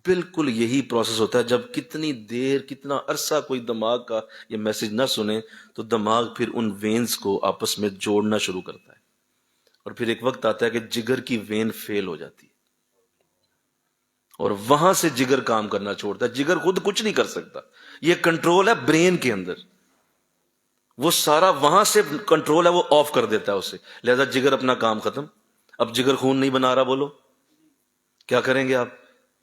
بالکل یہی پروسیس ہوتا ہے جب کتنی دیر کتنا عرصہ کوئی دماغ کا یہ میسج نہ سنے تو دماغ پھر ان وینز کو آپس میں جوڑنا شروع کرتا ہے اور پھر ایک وقت آتا ہے کہ جگر کی وین فیل ہو جاتی ہے اور وہاں سے جگر کام کرنا چھوڑتا ہے. جگر خود کچھ نہیں کر سکتا، یہ کنٹرول ہے برین کے اندر، وہ سارا وہاں سے کنٹرول ہے، وہ آف کر دیتا ہے اسے، لہذا جگر اپنا کام ختم. اب جگر خون نہیں بنا رہا، بولو کیا کریں گے آپ؟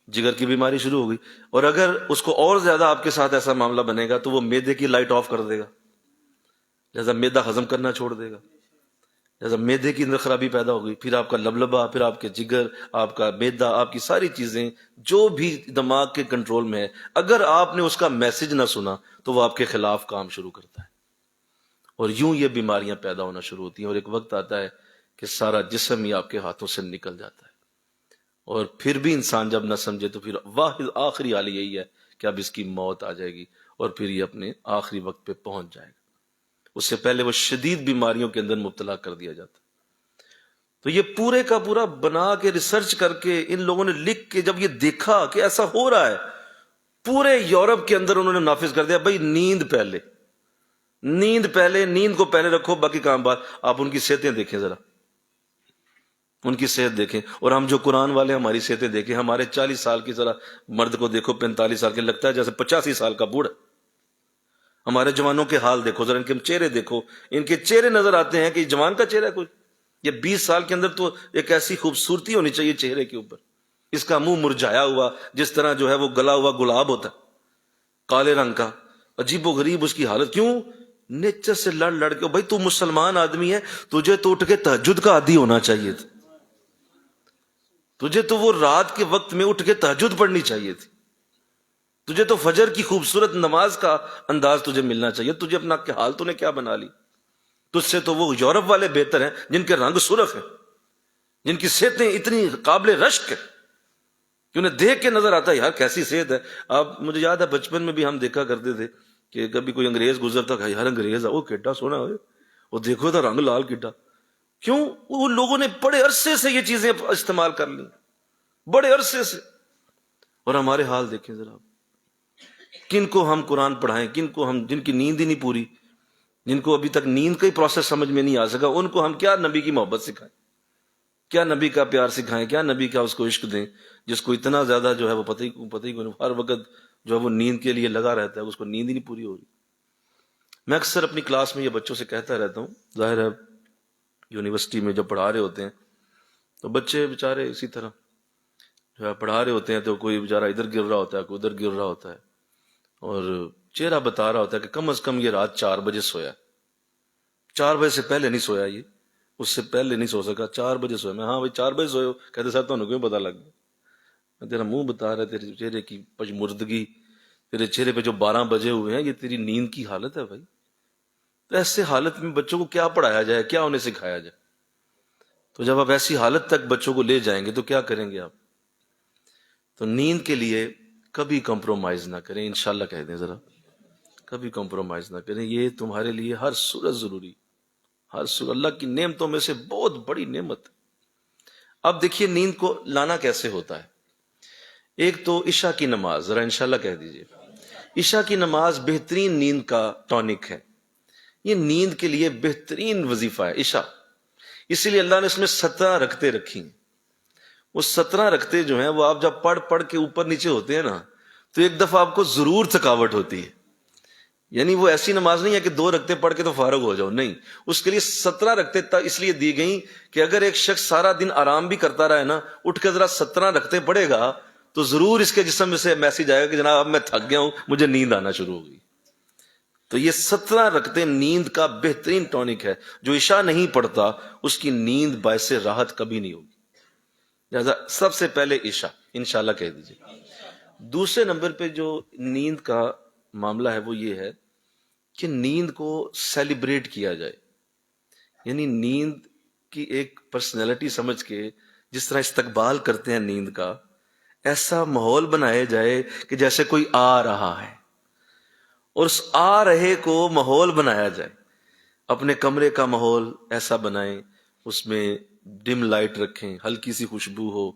جگر کی بیماری شروع ہو گئی. اور اگر اس کو اور زیادہ آپ کے ساتھ ایسا معاملہ بنے گا تو وہ معدے کی لائٹ آف کر دے گا، لہذا معدہ ہضم کرنا چھوڑ دے گا، لہذا معدے کی اندر خرابی پیدا ہوگی. پھر آپ کا لبلبا، پھر آپ کے جگر، آپ کا معدہ، آپ کی ساری چیزیں جو بھی دماغ کے کنٹرول میں ہے، اگر آپ نے اس کا میسج نہ سنا تو وہ آپ کے خلاف کام شروع کرتا ہے اور یوں یہ بیماریاں پیدا ہونا شروع ہوتی ہیں اور ایک وقت آتا ہے کہ سارا جسم ہی آپ کے ہاتھوں سے نکل جاتا ہے. اور پھر بھی انسان جب نہ سمجھے تو پھر واحد آخری حال یہی ہے کہ اب اس کی موت آ جائے گی اور پھر یہ اپنے آخری وقت پہ پہنچ جائے گا. اس سے پہلے وہ شدید بیماریوں کے اندر مبتلا کر دیا جاتا. تو یہ پورے کا پورا بنا کے ریسرچ کر کے ان لوگوں نے لکھ کے جب یہ دیکھا کہ ایسا ہو رہا ہے، پورے یورپ کے اندر انہوں نے نافذ کر دیا بھائی نیند پہلے، نیند پہلے، نیند کو پہلے رکھو، باقی کام بعد. آپ ان کی صحتیں دیکھیں ذرا، ان کی صحت دیکھیں، اور ہم جو قرآن والے ہماری صحتیں دیکھیں. ہمارے 40 سال کی ذرا مرد کو دیکھو، 45 سال کے لگتا ہے جیسے 85 سال کا بوڑھا. ہمارے جوانوں کے حال دیکھو ذرا، ان کے چہرے دیکھو، ان کے چہرے نظر آتے ہیں کہ یہ جوان کا چہرہ ہے کوئی. یہ 20 سال کے اندر تو ایک ایسی خوبصورتی ہونی چاہیے چہرے کے اوپر، اس کا منہ مرجھایا ہوا جس طرح جو ہے وہ گلا ہوا گلاب ہوتا ہے کالے رنگ کا، عجیب و غریب اس کی حالت. کیوں؟ نیچر سے لڑ لڑ کے. بھائی تو مسلمان آدمی ہے، تجھے تو اٹھ کے تہجد کا عادی ہونا چاہیے تھا، تجھے تو وہ رات کے وقت میں اٹھ کے تہجد پڑھنی چاہیے تھی، تجھے تو فجر کی خوبصورت نماز کا انداز تجھے ملنا چاہیے. تجھے اپنا حال تو نے کیا بنا لی؟ تجھ سے تو وہ یورپ والے بہتر ہیں جن کے رنگ سرخ ہیں، جن کی صحتیں اتنی قابل رشک ہیں کہ انہیں دیکھ کے نظر آتا ہے یار کیسی صحت ہے. آپ مجھے یاد ہے بچپن میں بھی ہم دیکھا کرتے تھے کہ کبھی کوئی انگریز گزرتا کہ یار انگریز ہے، وہ کیڈا سونا ہوئے، وہ دیکھو تھا رنگ لال کیڈا. کیوں؟ وہ لوگوں نے بڑے عرصے سے یہ چیزیں استعمال کر لی، بڑے عرصے سے. اور ہمارے حال دیکھیں ذرا، کن کو ہم قرآن پڑھائیں، کن کو ہم، جن کی نیند ہی نہیں پوری، جن کو ابھی تک نیند کا ہی پروسیس سمجھ میں نہیں آ سکا، ان کو ہم کیا نبی کی محبت سکھائیں، کیا نبی کا پیار سکھائیں، کیا نبی کا اس کو عشق دیں جس کو اتنا زیادہ جو ہے وہ پتہ ہی ہر وقت جو ہے وہ نیند کے لیے لگا رہتا ہے، اس کو نیند ہی نہیں پوری ہو رہی. میں اکثر اپنی کلاس میں یہ بچوں سے کہتا رہتا ہوں، ظاہر ہے یونیورسٹی میں جب پڑھا رہے ہوتے ہیں تو بچے بےچارے اسی طرح جو ہے پڑھا رہے ہوتے ہیں تو کوئی بےچارہ ادھر گر رہا ہوتا ہے، کوئی ادھر گر رہا ہوتا ہے اور چہرہ بتا رہا ہوتا ہے کہ کم از کم یہ رات 4 بجے سویا، 4 بجے سے پہلے نہیں سویا، یہ اس سے پہلے نہیں سو سکا، 4 بجے سویا. میں ہاں بھائی 4 بجے سوئے ہو؟ کہتے صاحب تمہیں کیوں پتا لگ گیا؟ میں تیرا منہ بتا رہا ہے، تیرے چہرے کی پجمردگی، تیرے چہرے پہ جو 12 بجے ہوئے ہیں یہ تیری نیند کی حالت ہے بھائی. تو ایسے حالت میں بچوں کو کیا پڑھایا جائے، کیا انہیں سکھایا جائے؟ تو جب آپ ایسی حالت تک بچوں کو لے جائیں گے تو کیا کریں گے آپ؟ تو نیند کے لیے کبھی کمپرومائز نہ کریں، انشاءاللہ کہہ دیں ذرا، کبھی کمپرومائز نہ کریں. یہ تمہارے لیے ہر صورت ضروری، ہر صورت اللہ کی نعمتوں میں سے بہت بڑی نعمت. اب دیکھیے نیند کو لانا کیسے ہوتا ہے. ایک تو عشاء کی نماز، ذرا انشاءاللہ کہہ دیجئے. عشاء کی نماز بہترین نیند کا ٹونک ہے، یہ نیند کے لیے بہترین وظیفہ ہے عشاء. اسی لیے اللہ نے اس میں 17 رکعتیں رکھی. وہ 17 رکعتیں جو ہیں وہ آپ جب پڑھ کے اوپر نیچے ہوتے ہیں نا تو ایک دفعہ آپ کو ضرور تھکاوٹ ہوتی ہے. یعنی وہ ایسی نماز نہیں ہے کہ 2 رکعتیں پڑھ کے تو فارغ ہو جاؤ، نہیں، اس کے لیے 17 رکعتیں اس لیے دی گئیں کہ اگر ایک شخص سارا دن آرام بھی کرتا رہے نا، اٹھ کے ذرا 17 رکعتیں پڑھے گا تو ضرور اس کے جسم میں سے میسج آئے گا کہ جناب اب میں تھک گیا ہوں، مجھے نیند آنا شروع ہو گئی۔ تو یہ 17 رکعتیں نیند کا بہترین ٹونک ہے۔ جو عشاء نہیں پڑھتا اس کی نیند باعث راحت کبھی نہیں ہوگی، لہذا سب سے پہلے عشاء انشاءاللہ کہہ دیجیے۔ دوسرے نمبر پہ جو نیند کا معاملہ ہے وہ یہ ہے کہ نیند کو سیلیبریٹ کیا جائے، یعنی نیند کی ایک پرسنالٹی سمجھ کے جس طرح استقبال کرتے ہیں نیند کا، ایسا ماحول بنایا جائے کہ جیسے کوئی آ رہا ہے، اور اس آ رہے کو ماحول بنایا جائے۔ اپنے کمرے کا ماحول ایسا بنائیں، اس میں ڈم لائٹ رکھیں، ہلکی سی خوشبو ہو،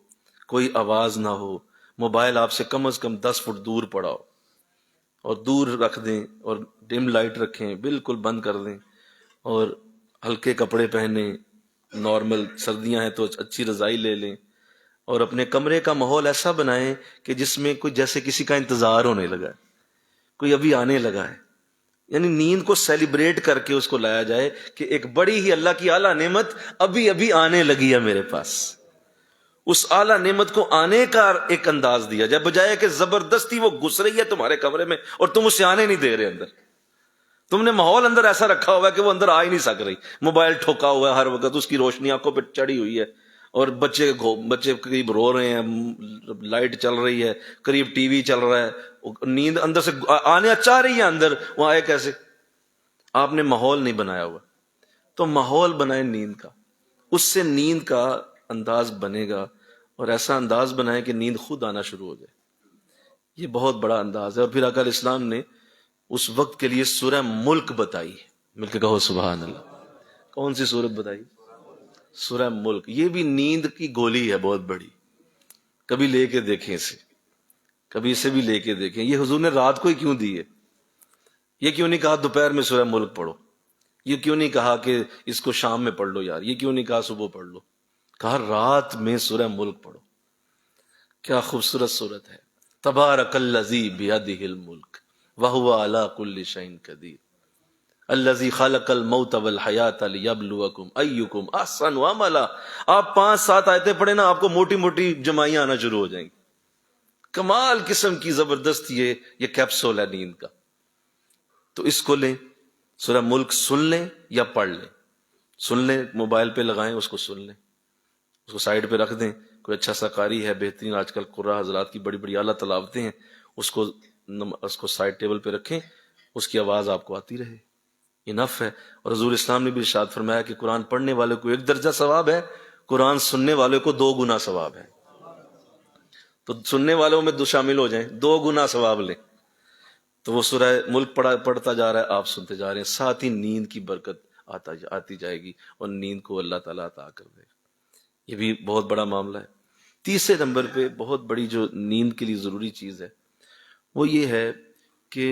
کوئی آواز نہ ہو، موبائل آپ سے کم از کم 10 فٹ دور پڑا ہو اور دور رکھ دیں، اور ڈم لائٹ رکھیں، بالکل بند کر دیں، اور ہلکے کپڑے پہنیں، نارمل سردیاں ہیں تو اچھی رضائی لے لیں، اور اپنے کمرے کا ماحول ایسا بنائیں کہ جس میں کوئی جیسے کسی کا انتظار ہونے لگا ہے، کوئی ابھی آنے لگا ہے۔ یعنی نیند کو سیلیبریٹ کر کے اس کو لایا جائے کہ ایک بڑی ہی اللہ کی اعلیٰ نعمت ابھی ابھی آنے لگی ہے میرے پاس۔ اس اعلیٰ نعمت کو آنے کا ایک انداز دیا جائے، بجائے کہ زبردستی وہ گھس رہی ہے تمہارے کمرے میں اور تم اسے آنے نہیں دے رہے اندر۔ تم نے ماحول اندر ایسا رکھا ہوا ہے کہ وہ اندر آ ہی نہیں سک رہی، موبائل ٹھوکا ہوا ہے ہر وقت، اس کی روشنی آنکھوں پہ چڑھی ہوئی ہے، اور بچے قریب رو رہے ہیں، لائٹ چل رہی ہے، قریب ٹی وی چل رہا ہے، نیند اندر سے آنے چاہ رہی ہے اندر، وہ آئے کیسے؟ آپ نے ماحول نہیں بنایا ہوا۔ تو ماحول بنائیں نیند کا، اس سے نیند کا انداز بنے گا، اور ایسا انداز بنائیں کہ نیند خود آنا شروع ہو جائے۔ یہ بہت بڑا انداز ہے۔ اور پھر آقا علیہ السلام نے اس وقت کے لیے سورہ ملک بتائی، مل کے کہو سبحان اللہ۔ کون سی سورت بتائی؟ سورہ ملک۔ یہ بھی نیند کی گولی ہے بہت بڑی، کبھی لے کے دیکھیں اسے، کبھی اسے بھی لے کے دیکھیں۔ یہ حضور نے رات کو ہی کیوں دی ہے؟ یہ کیوں نہیں کہا دوپہر میں سورہ ملک پڑھو؟ یہ کیوں نہیں کہا کہ اس کو شام میں پڑھ لو یار؟ یہ کیوں نہیں کہا صبح پڑھ لو؟ کہا رات میں سورہ ملک پڑھو۔ کیا خوبصورت سورت ہے! تبارک الذی بیدہ الملک وہو علی کل شیء قدیر الذی خلق الموت والحیات لیبلوکم ایکم احسن عملا۔ آپ 5-7 آیتیں پڑھیں نا، آپ کو موٹی موٹی جمائیاں آنا شروع ہو جائیں گی۔ کمال قسم کی زبردست یہ کیپسول ہے نیند کا۔ تو اس کو لیں، سورہ ملک سن لیں یا پڑھ لیں۔ سن لیں، موبائل پہ لگائیں، اس کو سن لیں، اس کو سائیڈ پہ رکھ دیں۔ کوئی اچھا سا قاری ہے، بہترین آج کل قراء حضرات کی بڑی بڑی اعلیٰ تلاوتیں ہیں، اس کو سائیڈ ٹیبل پہ رکھیں، اس کی آواز آپ کو آتی رہے، انف ہے۔ اور حضور اسلام نے بھی ارشاد فرمایا کہ قرآن پڑھنے والے کو 1 درجہ ثواب ہے، قرآن سننے والے کو 2 گنا ثواب ہے۔ تو سننے والوں میں شامل ہو جائیں، 2 گنا ثواب لیں۔ تو وہ سورہ ملک پڑھتا جا رہا ہے، آپ سنتے جا رہے ہیں، ساتھ ہی نیند کی برکت آتی جائے گی، اور نیند کو اللہ تعالیٰ عطا کر دے گا۔ یہ بھی بہت بڑا معاملہ ہے۔ تیسرے نمبر پہ بہت بڑی جو نیند کے لیے ضروری چیز ہے وہ یہ ہے کہ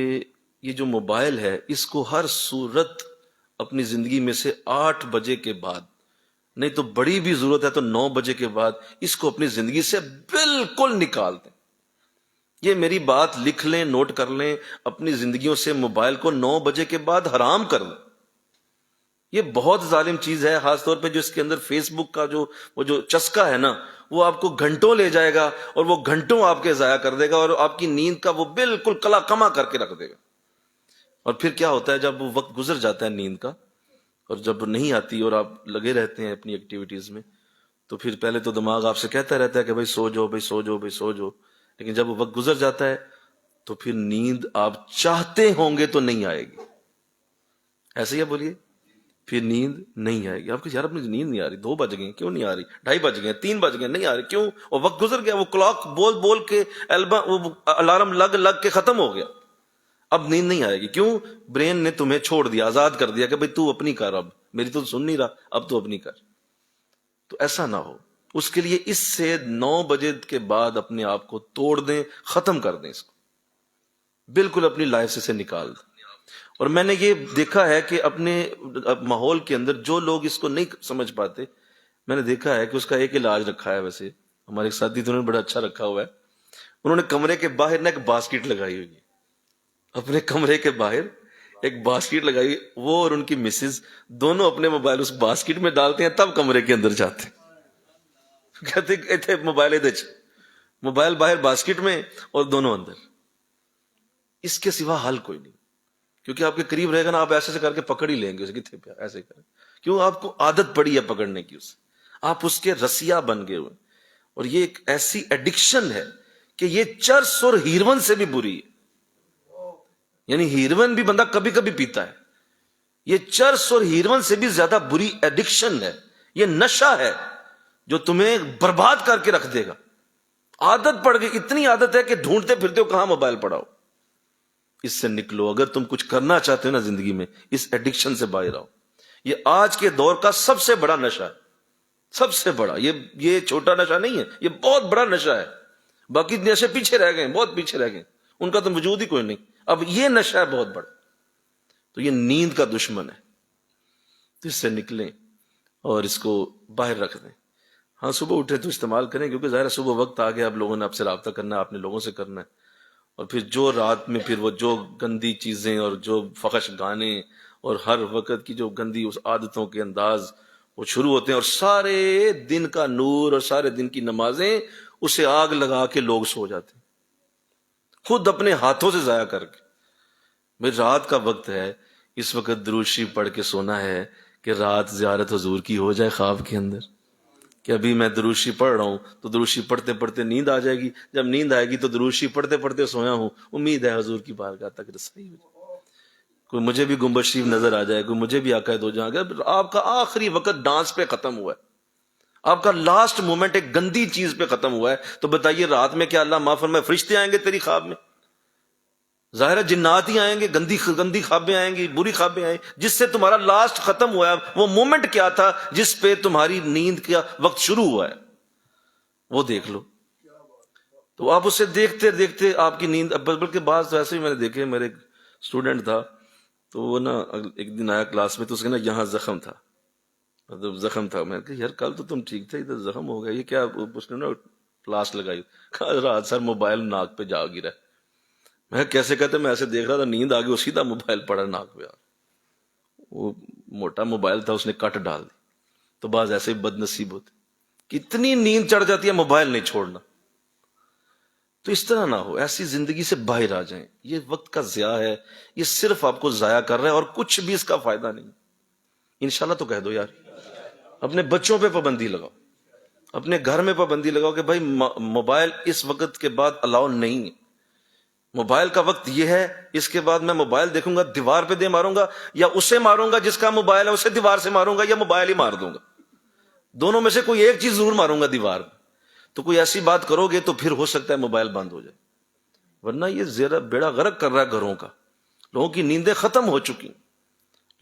یہ جو موبائل ہے اس کو ہر صورت اپنی زندگی میں سے 8 بجے کے بعد، نہیں تو بڑی بھی ضرورت ہے تو 9 بجے کے بعد اس کو اپنی زندگی سے بالکل نکال دیں۔ یہ میری بات لکھ لیں، نوٹ کر لیں، اپنی زندگیوں سے موبائل کو 9 بجے کے بعد حرام کر لیں۔ یہ بہت ظالم چیز ہے، خاص طور پہ جو اس کے اندر فیس بک کا وہ جو چسکا ہے نا، وہ آپ کو گھنٹوں لے جائے گا، اور وہ گھنٹوں آپ کے ضائع کر دے گا، اور آپ کی نیند کا وہ بالکل کلا کما کر کے رکھ دے گا۔ اور پھر کیا ہوتا ہے جب وہ وقت گزر جاتا ہے نیند کا، اور جب نہیں آتی اور آپ لگے رہتے ہیں اپنی ایکٹیویٹیز میں، تو پھر پہلے تو دماغ آپ سے کہتا رہتا ہے کہ بھائی سو جاؤ، بھائی سو جاؤ، بھائی سو جاؤ، لیکن جب وہ وقت گزر جاتا ہے تو پھر نیند آپ چاہتے ہوں گے تو نہیں آئے گی۔ ایسے ہی بولیے، پھر نیند نہیں آئے گی۔ آپ کو یار اپنی نیند نہیں آ رہی، 2 بج گئے کیوں نہیں آ رہی، 2:30 بج گئے، 3 بج گئے، نہیں آ رہی کیوں؟ اور وقت گزر گیا، وہ کلاک بول کے وہ الارم لگ کے ختم ہو گیا، اب نیند نہیں آئے گی۔ کیوں؟ برین نے تمہیں چھوڑ دیا، آزاد کر دیا کہ بھئی تو اپنی کر، اب میری تو سن نہیں رہا، اب تو اپنی کر۔ تو ایسا نہ ہو، اس کے لیے اس سے 9 بجے کے بعد اپنے آپ کو توڑ دیں، ختم کر دیں، اس کو بالکل اپنی لائف سے نکال دیں۔ اور میں نے یہ دیکھا ہے کہ اپنے ماحول کے اندر جو لوگ اس کو نہیں سمجھ پاتے، میں نے دیکھا ہے کہ اس کا ایک علاج رکھا ہے۔ ویسے ہمارے ایک ساتھی تھے، انہوں نے بڑا اچھا رکھا ہوا ہے، انہوں نے کمرے کے باہر نا ایک باسکٹ لگائی ہوئی ہے، اپنے کمرے کے باہر ایک باسکٹ لگائی ہوئی، وہ اور ان کی مسز دونوں اپنے موبائل اس باسکٹ میں ڈالتے ہیں، تب کمرے کے اندر جاتے ہیں، کہتے موبائل موبائل باہر باسکٹ میں اور دونوں اندر، اس کے سوا حل کوئی نہیں، کیونکہ آپ کے قریب رہے گا نا، آپ ایسے سے کر کے پکڑ ہی لیں گے اسے، کتنے پہ ایسے کریں، کیوں؟ آپ کو عادت پڑی ہے پکڑنے کی، اسے آپ اس کے رسیا بن گئے ہوئے، اور یہ ایک ایسی ایڈکشن ہے کہ یہ چرس اور ہیروین سے بھی بری ہے، یعنی ہیروین بھی بندہ کبھی کبھی پیتا ہے، یہ چرس اور ہیروین سے بھی زیادہ بری ایڈکشن ہے، یہ نشہ ہے جو تمہیں برباد کر کے رکھ دے گا۔ عادت پڑ گئی، اتنی عادت ہے کہ ڈھونڈتے پھرتے ہو کہاں موبائل پڑا ہو۔ اس سے نکلو، اگر تم کچھ کرنا چاہتے ہو نا زندگی میں، اس ایڈکشن سے باہر آؤ۔ یہ آج کے دور کا سب سے بڑا نشہ ہے، سب سے بڑا، یہ چھوٹا نشہ نہیں ہے، یہ بہت بڑا نشہ ہے۔ باقی نشے پیچھے رہ گئے، بہت پیچھے رہ گئے، ان کا تو وجود ہی کوئی نہیں، اب یہ نشہ ہے بہت بڑا۔ تو یہ نیند کا دشمن ہے، تو اس سے نکلیں اور اس کو باہر رکھ دیں۔ ہاں صبح اٹھے تو استعمال کریں، کیونکہ ظاہر ہے صبح وقت آ گیا، اب لوگوں نے آپ سے رابطہ کرنا ہے، آپ نے لوگوں سے کرنا ہے، اور پھر جو رات میں پھر وہ جو گندی چیزیں اور جو فحش گانے اور ہر وقت کی جو گندی اس عادتوں کے انداز وہ شروع ہوتے ہیں، اور سارے دن کا نور اور سارے دن کی نمازیں اسے آگ لگا کے لوگ سو جاتے ہیں، خود اپنے ہاتھوں سے ضائع کر کے۔ بھئی رات کا وقت ہے، اس وقت درود شریف پڑھ کے سونا ہے کہ رات زیارت حضور کی ہو جائے خواب کے اندر، کہ ابھی میں درود شریف پڑھ رہا ہوں تو درود شریف پڑھتے پڑھتے نیند آ جائے گی، جب نیند آئے گی تو درود شریف پڑھتے پڑھتے سویا ہوں، امید ہے حضور کی بارگاہ تک رسائی ہو جائے، کوئی مجھے بھی گنبد شریف نظر آ جائے، کوئی مجھے بھی آقا دو جہاں گیا۔ آپ کا آخری وقت ڈانس پہ ختم ہوا ہے، آپ کا لاسٹ مومنٹ ایک گندی چیز پہ ختم ہوا ہے، تو بتائیے رات میں کیا اللہ معاف فرمائے فرشتے آئیں گے تیری خواب میں؟ ظاہر ہے جنات ہی آئیں گے، گندی گندی خوابیں آئیں گی، بری خوابیں آئیں گی، جس سے تمہارا لاسٹ ختم ہوا ہے۔ وہ مومنٹ کیا تھا جس پہ تمہاری نیند کا وقت شروع ہوا ہے، وہ دیکھ لو۔ تو آپ اسے دیکھتے دیکھتے آپ کی نیند، بلکہ بعض ایسے ہی میں نے دیکھے، میرے ایک اسٹوڈنٹ تھا، تو وہ نا ایک دن آیا کلاس میں، تو اس کے نا یہاں زخم تھا، مطلب زخم تھا۔ میں نے کہا یار کل تو تم ٹھیک تھے، ادھر زخم ہو گیا، یہ کیا؟ اس نے نا پلاس لگائی، کہا رات سر موبائل ناک پہ جا گرا۔ میں کیسے کہتے، میں ایسے دیکھ رہا تھا، نیند آ گئی، وہ سیدھا موبائل پڑا ناک پہ، وہ موٹا موبائل تھا، اس نے کٹ ڈال دی۔ تو بعض ایسے بد نصیب ہوتے، کتنی نیند چڑھ جاتی ہے، موبائل نہیں چھوڑنا۔ تو اس طرح نہ ہو، ایسی زندگی سے باہر آ جائیں، یہ وقت کا ضیاع ہے، یہ صرف آپ کو ضائع کر رہا ہے اور کچھ بھی اس کا فائدہ نہیں۔ انشاءاللہ تو کہہ دو یار، اپنے بچوں پہ پابندی لگاؤ، اپنے گھر میں پابندی لگاؤ کہ بھائی موبائل اس وقت کے بعد الاؤ نہیں ہے، موبائل کا وقت یہ ہے، اس کے بعد میں موبائل دیکھوں گا دیوار پہ دے ماروں گا، یا اسے ماروں گا جس کا موبائل ہے، اسے دیوار سے ماروں گا، یا موبائل ہی مار دوں گا، دونوں میں سے کوئی ایک چیز ضرور ماروں گا دیوار میں۔ تو کوئی ایسی بات کرو گے تو پھر ہو سکتا ہے موبائل بند ہو جائے، ورنہ یہ زیادہ بیڑا غرق کر رہا ہے گھروں کا، لوگوں کی نیندیں ختم ہو چکی،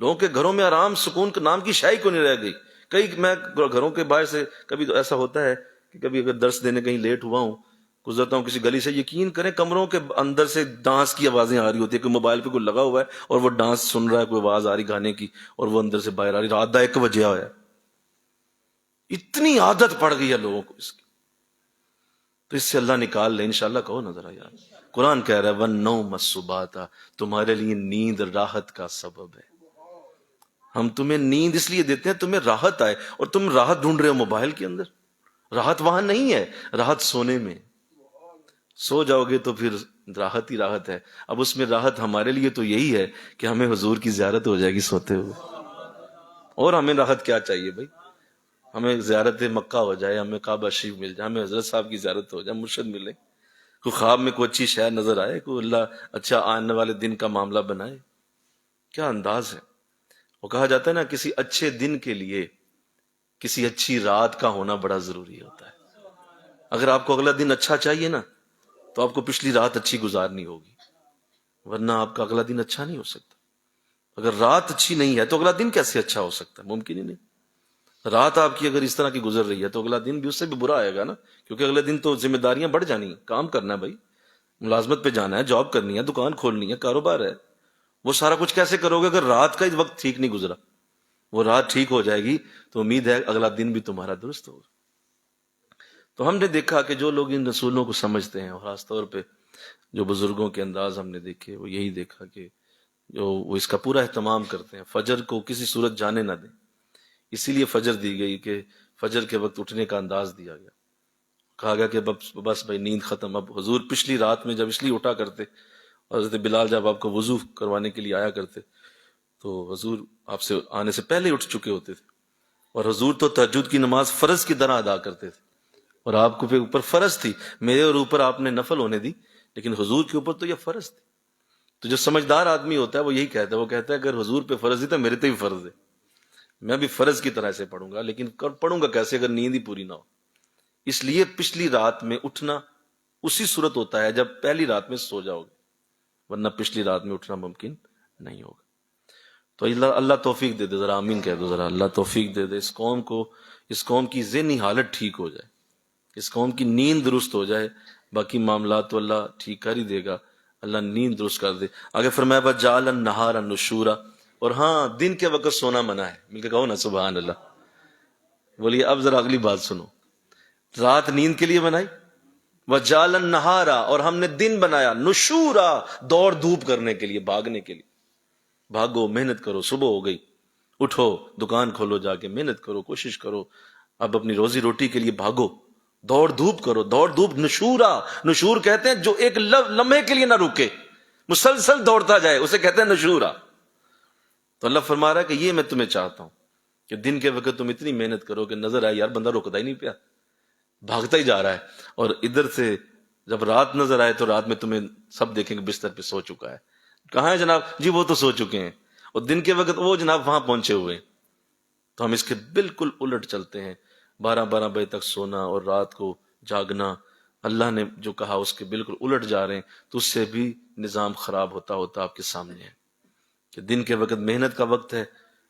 لوگوں کے گھروں میں آرام سکون کے نام کی شائی کو نہیں رہ گئی۔ کئی میں گھروں کے باہر سے کبھی تو ایسا ہوتا ہے کہ کبھی اگر درس دینے کہیں لیٹ ہوا ہوں، گزرتا ہوں کسی گلی سے، یقین کریں کمروں کے اندر سے ڈانس کی آوازیں آ رہی ہوتی ہے، کہ موبائل پہ کوئی لگا ہوا ہے اور وہ ڈانس سن رہا ہے، کوئی آواز آ رہی گانے کی، اور وہ اندر سے باہر آ رہی، رات دا 1 بجے ہوا ہے۔ اتنی عادت پڑ گئی ہے لوگوں کو اس کی، تو اس سے اللہ نکال لے انشاءاللہ، کہو نہ ذرا یار۔ قرآن کہہ رہا ہے وَالنَّوْمَ سُبَاتًا، تمہارے لیے نیند راحت کا سبب ہے۔ ہم تمہیں نیند اس لیے دیتے ہیں تمہیں راحت آئے، اور تم راحت ڈھونڈ رہے ہو موبائل کے اندر۔ راحت وہاں نہیں ہے، راحت سونے میں، سو جاؤ گے تو پھر راحت ہی راحت ہے۔ اب اس میں راحت ہمارے لیے تو یہی ہے کہ ہمیں حضور کی زیارت ہو جائے گی سوتے ہوئے، اور ہمیں راحت کیا چاہیے بھائی؟ ہمیں زیارت مکہ ہو جائے، ہمیں کعبہ شریف مل جائے، ہمیں حضرت صاحب کی زیارت ہو جائے، مرشد ملے، کوئی خواب میں کوئی اچھی شے نظر آئے، کوئی اللہ اچھا آنے والے دن کا معاملہ بنائے، کیا انداز ہے۔ وہ کہا جاتا ہے نا، کسی اچھے دن کے لیے کسی اچھی رات کا ہونا بڑا ضروری ہوتا ہے۔ اگر آپ کو اگلا دن اچھا چاہیے نا، تو آپ کو پچھلی رات اچھی گزارنی ہوگی، ورنہ آپ کا اگلا دن اچھا نہیں ہو سکتا۔ اگر رات اچھی نہیں ہے تو اگلا دن کیسے اچھا ہو سکتا ہے؟ ممکن ہی نہیں۔ رات آپ کی اگر اس طرح کی گزر رہی ہے تو اگلا دن بھی اس سے بھی برا آئے گا نا، کیونکہ اگلے دن تو ذمہ داریاں بڑھ جانی ہیں، کام کرنا ہے بھائی، ملازمت پہ جانا ہے، جاب کرنی ہے، دکان کھولنی ہے، کاروبار ہے۔ وہ سارا کچھ کیسے کرو گے اگر رات کا وقت ٹھیک نہیں گزرا؟ وہ رات ٹھیک ہو جائے گی تو امید ہے اگلا دن بھی تمہارا درست ہوگا۔ تو ہم نے دیکھا کہ جو لوگ ان رسولوں کو سمجھتے ہیں، اور خاص طور پہ جو بزرگوں کے انداز ہم نے دیکھے، وہ یہی دیکھا کہ جو وہ اس کا پورا اہتمام کرتے ہیں، فجر کو کسی صورت جانے نہ دیں۔ اسی لیے فجر دی گئی کہ فجر کے وقت اٹھنے کا انداز دیا گیا کہا گیا کہ بس بھائی نیند ختم. اب حضور پچھلی رات میں جب اس لیے اٹھا کرتے، حضرت بلال جب آپ کو وضو کروانے کے لیے آیا کرتے تو حضور آپ سے آنے سے پہلے اٹھ چکے ہوتے تھے، اور حضور تو تہجد کی نماز فرض کی طرح ادا کرتے تھے، اور آپ کو پہ اوپر فرض تھی. میرے اور اوپر آپ نے نفل ہونے دی، لیکن حضور کے اوپر تو یہ فرض تھی. تو جو سمجھدار آدمی ہوتا ہے وہ یہی کہتا ہے، وہ کہتا ہے اگر حضور پہ فرض تھی تو میرے پہ بھی فرض ہے، میں بھی فرض کی طرح سے پڑھوں گا، لیکن پڑھوں گا کیسے اگر نیند ہی پوری نہ ہو. اس لیے پچھلی رات میں اٹھنا اسی صورت ہوتا ہے جب پہلی رات میں سو جاؤ گے، ورنہ پچھلی رات میں اٹھنا ممکن نہیں ہوگا. تو اللہ توفیق دے دے، ذرا آمین کہہ دو، ذرا اللہ توفیق دے دے اس قوم کو، اس قوم کی ذہنی حالت ٹھیک ہو جائے، اس قوم کی نیند درست ہو جائے. باقی معاملات تو اللہ ٹھیک کر ہی دے گا، اللہ نیند درست کر دے. آگے فرمایا وَجَعَلَ النَّهَارَ نُشُورًا، اور ہاں دن کے وقت سونا منع ہے. مل کے کہو نا سبحان اللہ. بولیے اب ذرا اگلی بات سنو، رات نیند کے لیے بنائی، وَجَعَلَ النَّهَارَ، اور ہم نے دن بنایا، نشورا، دوڑ دھوپ کرنے کے لیے، بھاگنے کے لیے. بھاگو، محنت کرو، صبح ہو گئی، اٹھو، دکان کھولو، جا کے محنت کرو، کوشش کرو، اب اپنی روزی روٹی کے لیے بھاگو، دوڑ دھوپ کرو. دوڑ دھوپ نشورا، نشور کہتے ہیں جو ایک لمحے کے لیے نہ رکے، مسلسل دوڑتا جائے، اسے کہتے ہیں نشورا. تو اللہ فرما رہا ہے کہ یہ میں تمہیں چاہتا ہوں کہ دن کے وقت تم اتنی محنت کرو کہ نظر آئے یار بندہ رکتا ہی نہیں پیا، بھاگتا ہی جا رہا ہے. اور ادھر سے جب رات نظر آئے تو رات میں تمہیں سب دیکھیں کہ بستر پہ سو چکا ہے. کہاں ہے جناب؟ جی وہ تو سو چکے ہیں. اور دن کے وقت وہ جناب وہاں پہنچے ہوئے ہیں. تو ہم اس کے بالکل الٹ چلتے ہیں، 12 بجے تک سونا اور رات کو جاگنا. اللہ نے جو کہا اس کے بالکل الٹ جا رہے ہیں، تو اس سے بھی نظام خراب ہوتا ہوتا آپ کے سامنے ہے کہ دن کے وقت محنت کا وقت ہے،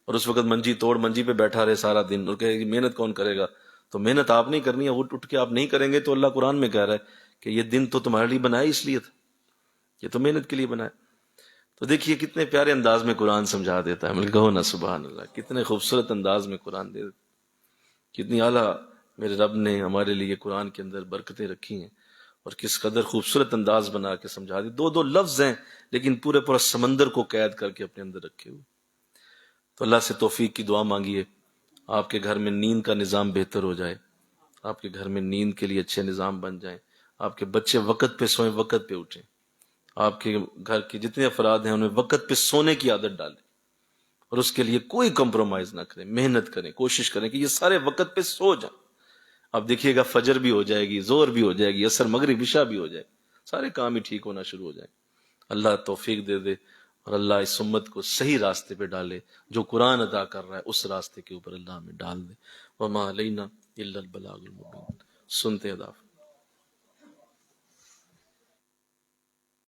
اور اس وقت منجی توڑ منجی پہ بیٹھا رہے سارا دن، اور کہے کہ محنت کون کرے گا. تو محنت آپ نہیں کرنی ہے، اٹھ کے آپ نہیں کریں گے تو اللہ قرآن میں کہہ رہا ہے کہ یہ دن تو تمہارے لیے بنایا اس لیے تھا، یہ تو محنت کے لیے بنایا. تو دیکھیے کتنے پیارے انداز میں قرآن سمجھا دیتا ہے. مل کہو نا سبحان اللہ، کتنے خوبصورت انداز میں قرآن دے دیتا، کتنی اعلیٰ میرے رب نے ہمارے لیے قرآن کے اندر برکتیں رکھی ہیں، اور کس قدر خوبصورت انداز بنا کے سمجھا دی. دو لفظ ہیں لیکن پورا سمندر کو قید کر کے اپنے اندر رکھے ہوئے. تو اللہ سے توفیق کی دعا مانگیے، آپ کے گھر میں نیند کا نظام بہتر ہو جائے، آپ کے گھر میں نیند کے لیے اچھے نظام بن جائیں، آپ کے بچے وقت پہ سوئیں، وقت پہ اٹھیں، آپ کے گھر کے جتنے افراد ہیں انہیں وقت پہ سونے کی عادت ڈالیں، اور اس کے لیے کوئی کمپرومائز نہ کریں، محنت کریں، کوشش کریں کہ یہ سارے وقت پہ سو جائیں. اب دیکھیے گا فجر بھی ہو جائے گی، ظہر بھی ہو جائے گی، عصر مغرب عشاء بھی ہو جائے گی، سارے کام ہی ٹھیک ہونا شروع ہو جائیں. اللہ توفیق دے دے، اور اللہ اس امت کو صحیح راستے پہ ڈالے، جو قرآن ادا کر رہا ہے اس راستے کے اوپر اللہ ہمیں ڈال دے. وما علینا الا البلاغ المبین. سنتے ادا